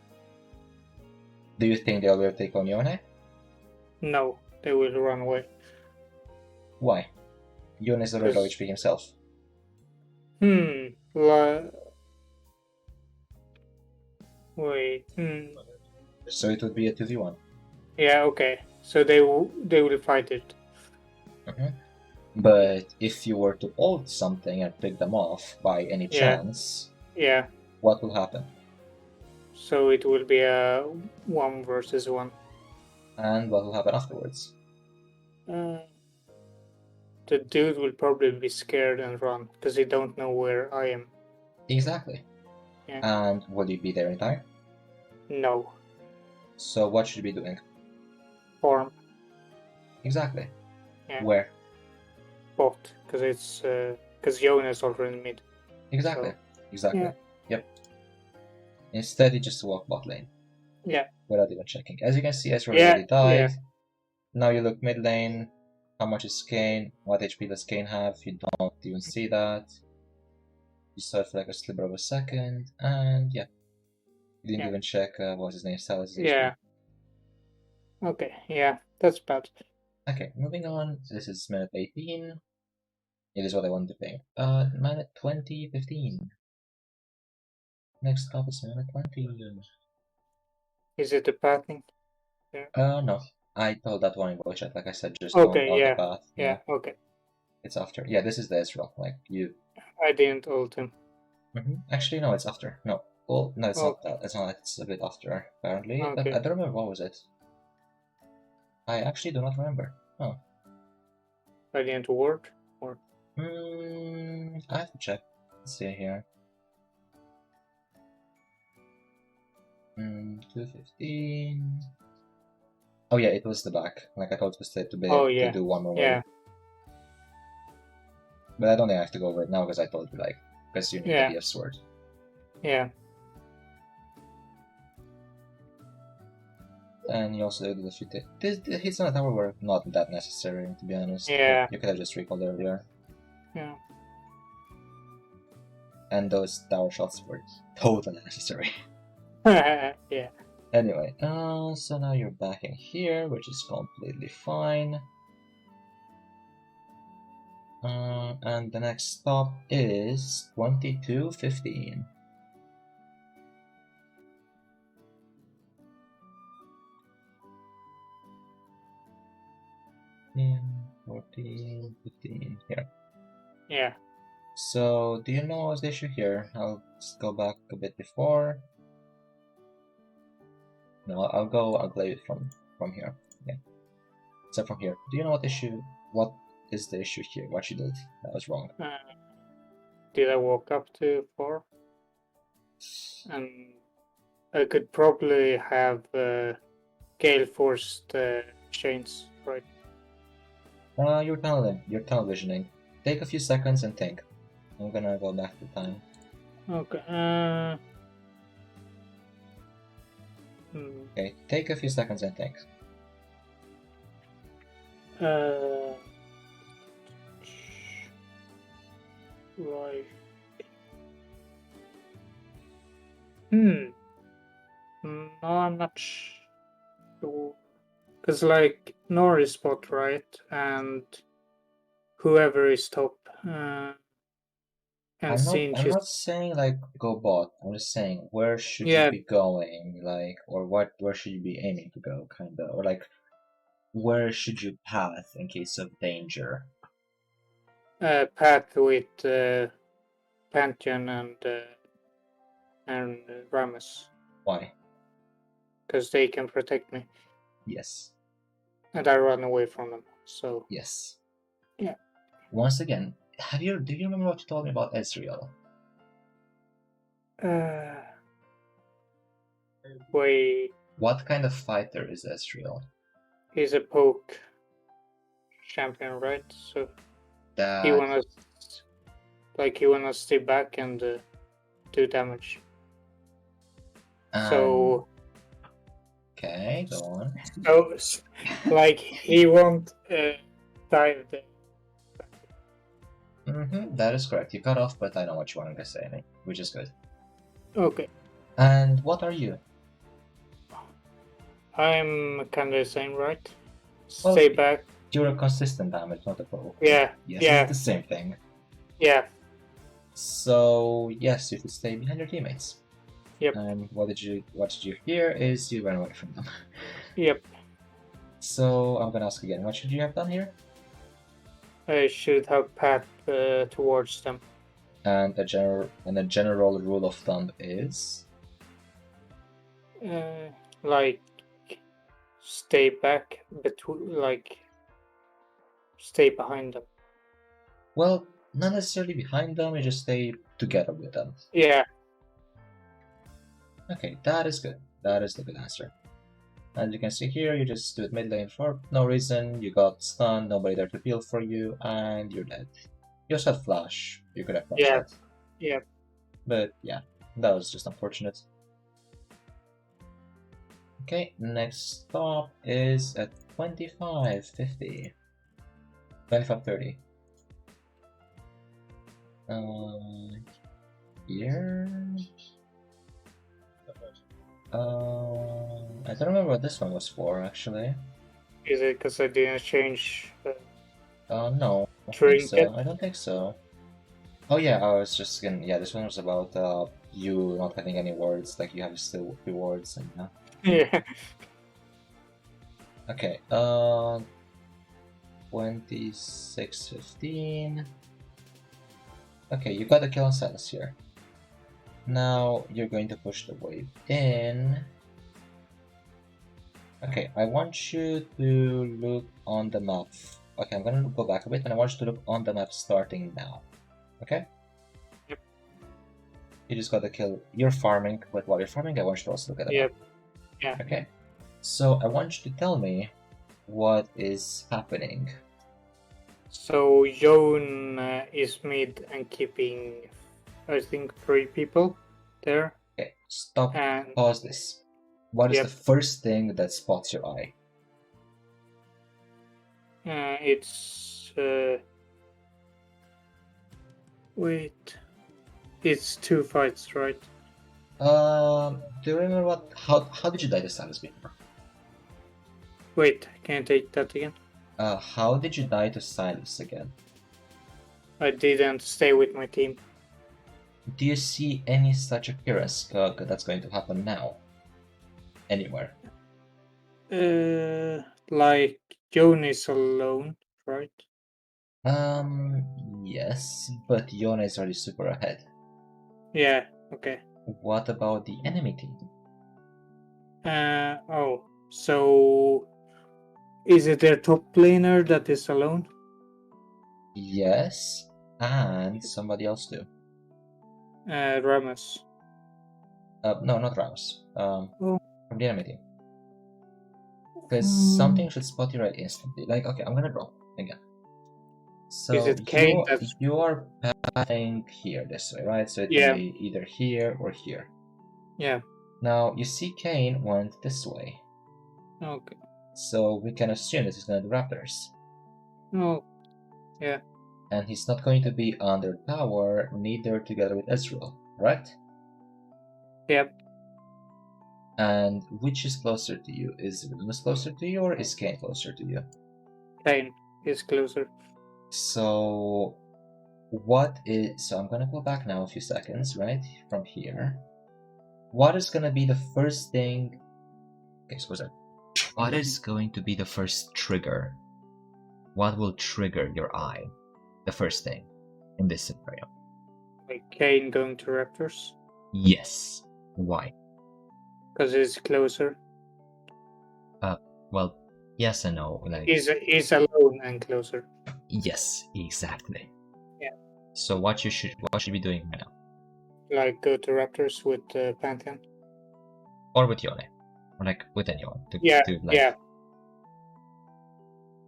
Do you think they'll be able to take on Yone? No, they will run away. Why? Yone is already low HP himself. Wait. So it would be a 2v1. Yeah, okay. So they will fight it. But if you were to ult something and pick them off by any chance, what will happen? So it will be a 1 versus 1. And what will happen afterwards? The dude will probably be scared and run because he don't know where I am. Exactly. Yeah. And will you be there in time? No. So what should you be doing? Farm. Exactly. Yeah. Where? Bot, because it's because Yone is already in mid. Exactly. So, exactly. Yep. Instead, you just walk bot lane. Yeah. Without even checking. As you can see, Ezreal already died. Yeah. Now you look mid lane. How much is Kayn? What HP does Kayn have? You don't even see that. You saw it for like a sliver of a second, and yeah. You didn't even check what was his name? Sal's Yeah. HP. Okay, yeah, that's bad. Okay, moving on. So this is minute 18. It is what I wanted to think. Minute 20, 15. Next up is minute 20. Is it the pathing? Yeah. No. I told that one in voice chat, like I said, just don't on the path. Yeah, okay. It's after. Yeah, this is the Ezreal. Like, you... I didn't ult him. Actually, no, it's after. No. Well, no, it's not that. It's not. It's a bit after, apparently. Okay. I don't remember what was it. I actually do not remember. Oh. I didn't ward? Or... I have to check. Let's see here. 215. Oh yeah, it was the back. Like I thought it was to be to do one more wave. But I don't think I have to go over it now because I told you, like, because you need the BF sword. Yeah. And you also did a few the hits on the tower were not that necessary, to be honest. Yeah. You could have just recalled earlier. Yeah. And those tower shots were totally necessary. Yeah. Anyway, so now you're back in here, which is completely fine. And the next stop is 22:15. 14, 15, here. Yeah. So, do you know what's the issue here? I'll just go back a bit before. No, I'll go it from here. Yeah. So from here. Do you know what is the issue here? What you did that was wrong? Did I walk up to 4? And I could probably have Gale forced chains, right? You're televisioning. Take a few seconds and think. I'm gonna go back to time. Okay. Okay, take a few seconds and think. Right. No, I'm not sure. Because, like, Norris spot, right? And whoever is top. And I'm not saying like go bot. I'm just saying where should you be going, like, or where should you be aiming to go, kinda, or like where should you path in case of danger? Path with Pantheon and Rammus. Why? Because they can protect me. Yes. And I run away from them. So. Yes. Yeah. Once again, do you remember what you told me about Ezreal? Wait. What kind of fighter is Ezreal? He's a poke champion, right? So he wanna stay back and do damage. So. Okay, go on. So, like, he won't dive there. That is correct. You cut off, but I know what you wanted to say, which is good. Okay. And what are you? I'm kind of the same, right? Stay back. You're a consistent damage, not a poke. Yeah. Yes, yeah. It's the same thing. Yeah. So yes, you should stay behind your teammates. Yep. And what did you hear is you ran away from them. Yep. So I'm gonna ask again, what should you have done here? I should have path towards them. And a general rule of thumb is like stay back stay behind them. Well, not necessarily behind them, you just stay together with them. Yeah. Okay, that is good. That is the good answer. As you can see here, you just stood mid lane for no reason, you got stunned, nobody there to heal for you, and you're dead. You also had flash, you could have flashed that. Yeah. But yeah, that was just unfortunate. Okay, next stop is at 25:50. 25:30. Here? I don't remember what this one was for, actually. Is it because I didn't change? No. I don't think so. Oh yeah, I was just gonna. Yeah, this one was about you not having any words, like you have still rewards and. Yeah. Okay. 26:15. Okay, you got a kill on Silas here. Now you're going to push the wave in. Okay, I want you to look on the map. Okay, I'm gonna go back a bit and I want you to look on the map starting now. Okay? Yep. You just got the kill. You're farming, but while you're farming, I want you to also look at the map. Yeah. Okay. So I want you to tell me what is happening. So Yone is mid and keeping, I think, 3 people there. Okay, stop. And Pause this. What is Yep. the first thing that spots your eye? It's wait. It's 2 fights, right? Do you remember how did you die to Silas before? Wait, can I take that again? How did you die to Silas again? I didn't stay with my team. Do you see any such occurrence that's going to happen now? Anywhere? Like Jon is alone, right? Yes, but Yona is already super ahead. Yeah. Okay. What about the enemy team? Oh, so is it their top laner that is alone? Yes, and somebody else too. Rammus. No, not Ramos. Oh. From the enemy team. Because something should spot you right instantly. Like, okay, I'm gonna draw again. So Is it Kayn that's... you are pathing here this way, right? So it Yeah. can be either here or here. Yeah. Now you see Kayn went this way. Okay. So we can assume this is gonna do Raptors. Oh. Yeah. And he's not going to be under tower, neither together with Ezreal, right? Yep. And which is closer to you? Is Wilmus closer to you or is Kayn closer to you? Kayn is closer. So I'm gonna go back now a few seconds, right? From here. What is gonna be the first thing? Okay, so what is going to be the first trigger? What will trigger your eye? The first thing in this scenario. Like Kayn going to Raptors? Yes. Why? Because he's closer. Well, yes and no. Like He's alone and closer. yes, exactly. Yeah. So what should you be doing right now? Like go to Raptors with Pantheon. Or with Yone. Or like with anyone. Yeah.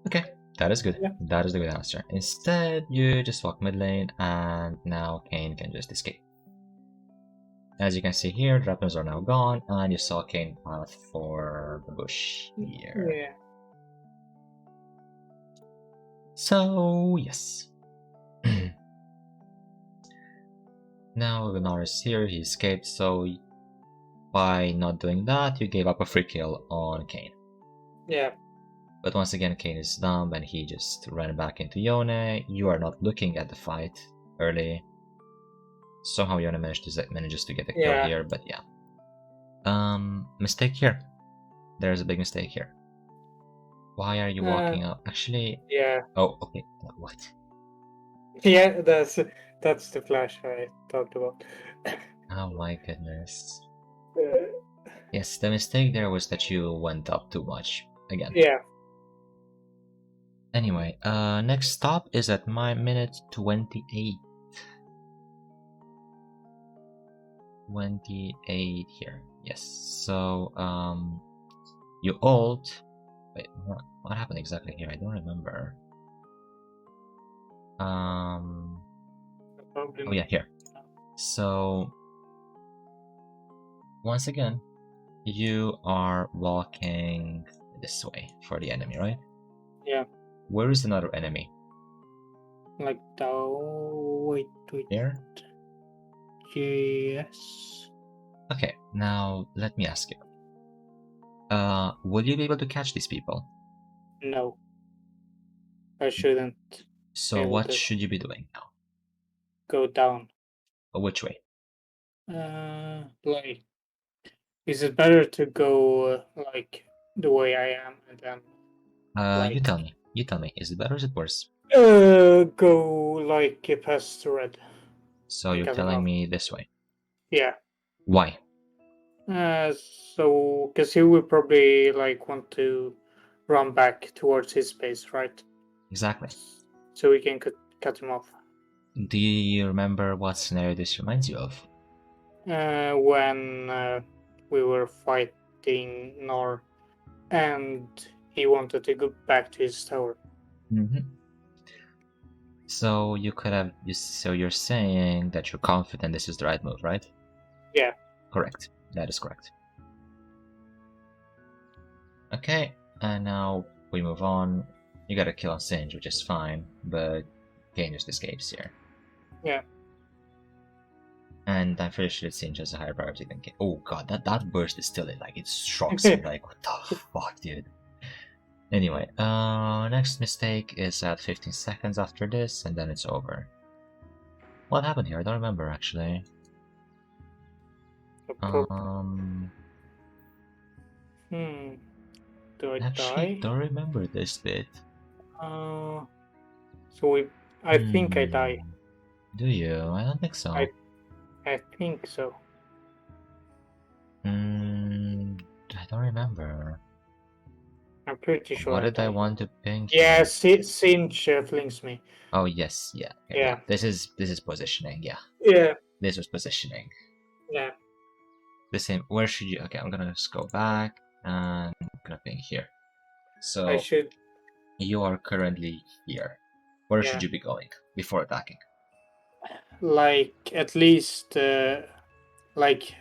Okay, that is good. Yeah. That is the good answer. Instead, you just walk mid lane, and now Kayn can just escape. As you can see here, the Raptors are now gone, and you saw Kayn path for the bush here. Yeah. So, yes. Now Gunnar is here, he escaped, so by not doing that, you gave up a free kill on Kayn. Yeah. But once again, Kayn is dumb and he just ran back into Yone. You are not looking at the fight early. Somehow Yone manages to get a kill here, but yeah. Mistake here. There's a big mistake here. Why are you walking up? Actually... Yeah. Oh, okay. What? Yeah, that's the flash I talked about. Oh my goodness. Yes, the mistake there was that you went up too much. Again. Yeah. Anyway, next stop is at my minute 28. 28 here. Yes. So, you ult. Wait, what happened exactly here? I don't remember. Oh yeah, here. So, once again, you are walking this way for the enemy, right? Yeah. Where is another enemy? Like wait. Here? Yes. Okay, now let me ask you. Will you be able to catch these people? No. I shouldn't. So what should you be doing now? Go down. Which way? Like, is it better to go like the way I am and then? You tell me. You tell me. Is it better or is it worse? Go like past red. So you're telling me this way? Yeah. Why? So because he would probably like want to run back towards his base, right? Exactly. So we can cut him off. Do you remember what scenario this reminds you of? When we were fighting Nor, and he wanted to go back to his tower. Mm-hmm. So you could have. So you're saying that you're confident this is the right move, right? Yeah. Correct. That is correct. Okay, and now we move on. You got a kill on Singe, which is fine, but Kane just escapes here. Yeah. And I'm pretty sure Singe has a higher priority than Kane. Oh god, that burst is still like it shocks me. Like what the fuck, dude. Anyway, next mistake is at 15 seconds after this, and then it's over. What happened here? I don't remember actually. Do I Actually, die? don't remember this bit. I think I die. Do you? I don't think so. I think so. I don't remember. I'm pretty sure. What did I want to ping? Yeah, Singe flings me. Oh yes, yeah, okay, yeah. This is positioning. Yeah. Yeah. This was positioning. Yeah. The same. Where should you? Okay, I'm gonna just go back and I'm gonna ping here. So I should. You are currently here. Where should you be going before attacking? Like at least, like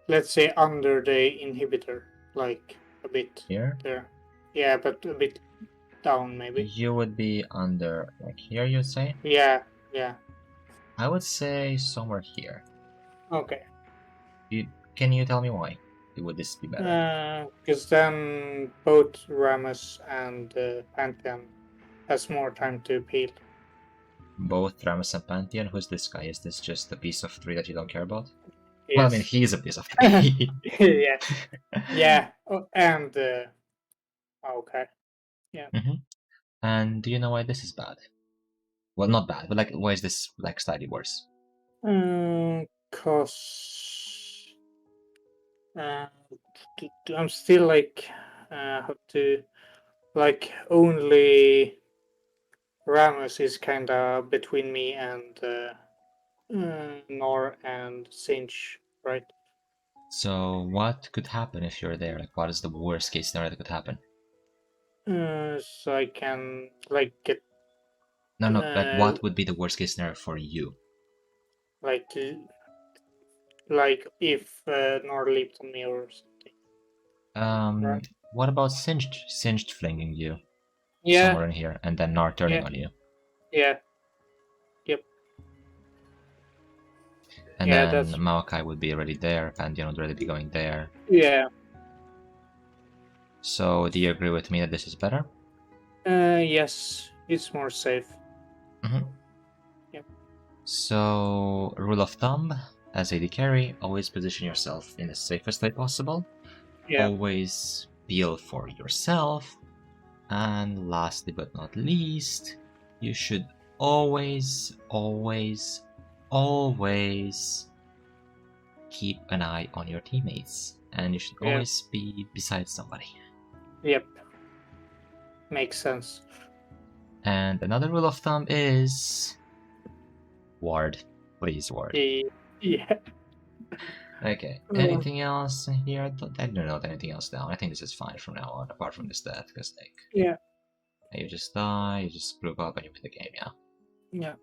let's say under the inhibitor, like a bit Here. there. Yeah, but a bit down maybe. You would be under like here. You'd say. Yeah. Yeah. I would say somewhere here. Okay. Can you tell me why? Would this be better? Because then both Rammus and Pantheon has more time to peel. Both Rammus and Pantheon? Who's this guy? Is this just a piece of 3 that you don't care about? Yes. Well, I mean, he's a piece of 3. Yeah. Yeah. And okay. Yeah. And do you know why this is bad? Well, not bad, but like, why is this like slightly worse? Cause I'm still like have to like only Rammus is kind of between me and Nor and Singe, right? So what could happen if you're there? Like, what is the worst case scenario that could happen? So I can like get. No, like what would be the worst case scenario for you? Like if Nor leaped on me or something. Right. What about Singed flinging you? Yeah. Somewhere in here, and then Nar turning on you. Yeah. Yep. And then Maokai would be already there, Pantheon would already be going there. Yeah. So, do you agree with me that this is better? Yes, it's more safe. Yep. So, rule of thumb, as AD carry, always position yourself in the safest way possible. Yeah. Always peel for yourself. And lastly but not least, you should always keep an eye on your teammates. And you should always be beside somebody. Yep. Makes sense. And another rule of thumb is ward. Please ward. Yeah. Okay. Anything else here? I don't note anything else down. I think this is fine from now on, apart from this death, because like you just die, you just group up and you win the game, yeah. Yeah.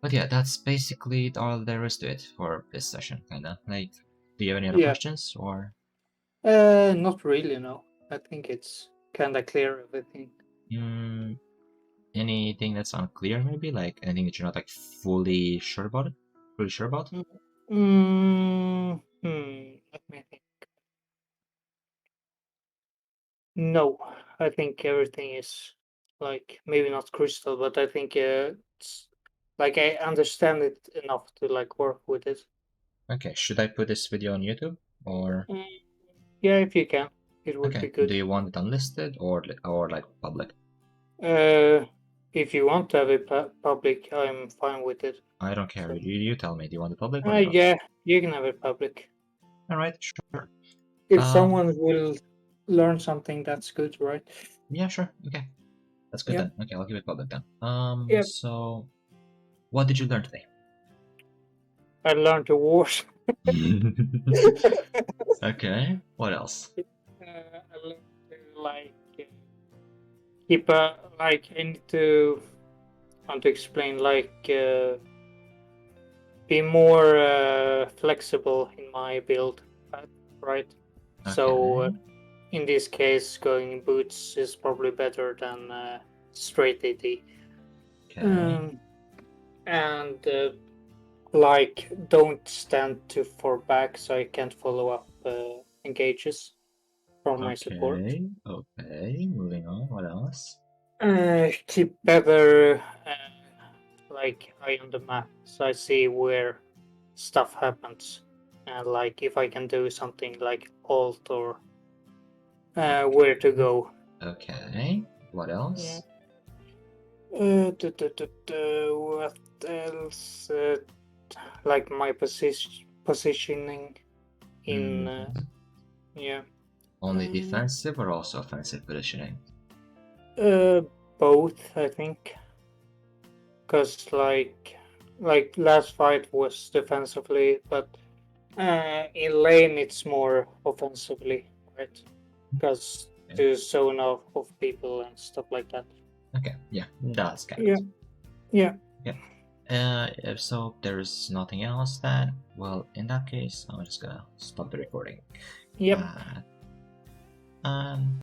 But yeah, that's basically all there is to it for this session, kinda. Like, do you have any other questions or? Not really, no. I think it's kinda clear everything. Anything that's unclear, maybe? Like anything that you're not like fully sure about it? Fully sure about? Let me think. No, I think everything is like maybe not crystal, but I think it's like I understand it enough to like work with it. Okay, should I put this video on YouTube or? Yeah, if you can, it would be good. Do you want it unlisted or like public? If you want to have it public, I'm fine with it. I don't care. You tell me. Do you want it public? Or yeah, you can have it public. All right, sure. If someone will learn something, that's good, right? Yeah, sure. Okay, that's good then. Okay, I'll keep it public then. So, what did you learn today? I learned to wash. Okay. What else? I learned to like keep a like. I need to want to explain like be more flexible in my build, right? Okay. So in this case, going boots is probably better than straight AD. Okay. And like, don't stand too far back so I can't follow up engages from my support. Okay. Moving on. What else? Keep better like eye on the map so I see where stuff happens, and like if I can do something like alt or where to go. Okay. What else? What else? Like my positioning in yeah. Only defensive or also offensive positioning? Both, I think. Cause like last fight was defensively, but in lane it's more offensively, right? Because to zone off of people and stuff like that. Okay, yeah, that's kind Yeah. Yeah. If so, there's nothing else then, well, in that case, I'm just gonna stop the recording. Yep. And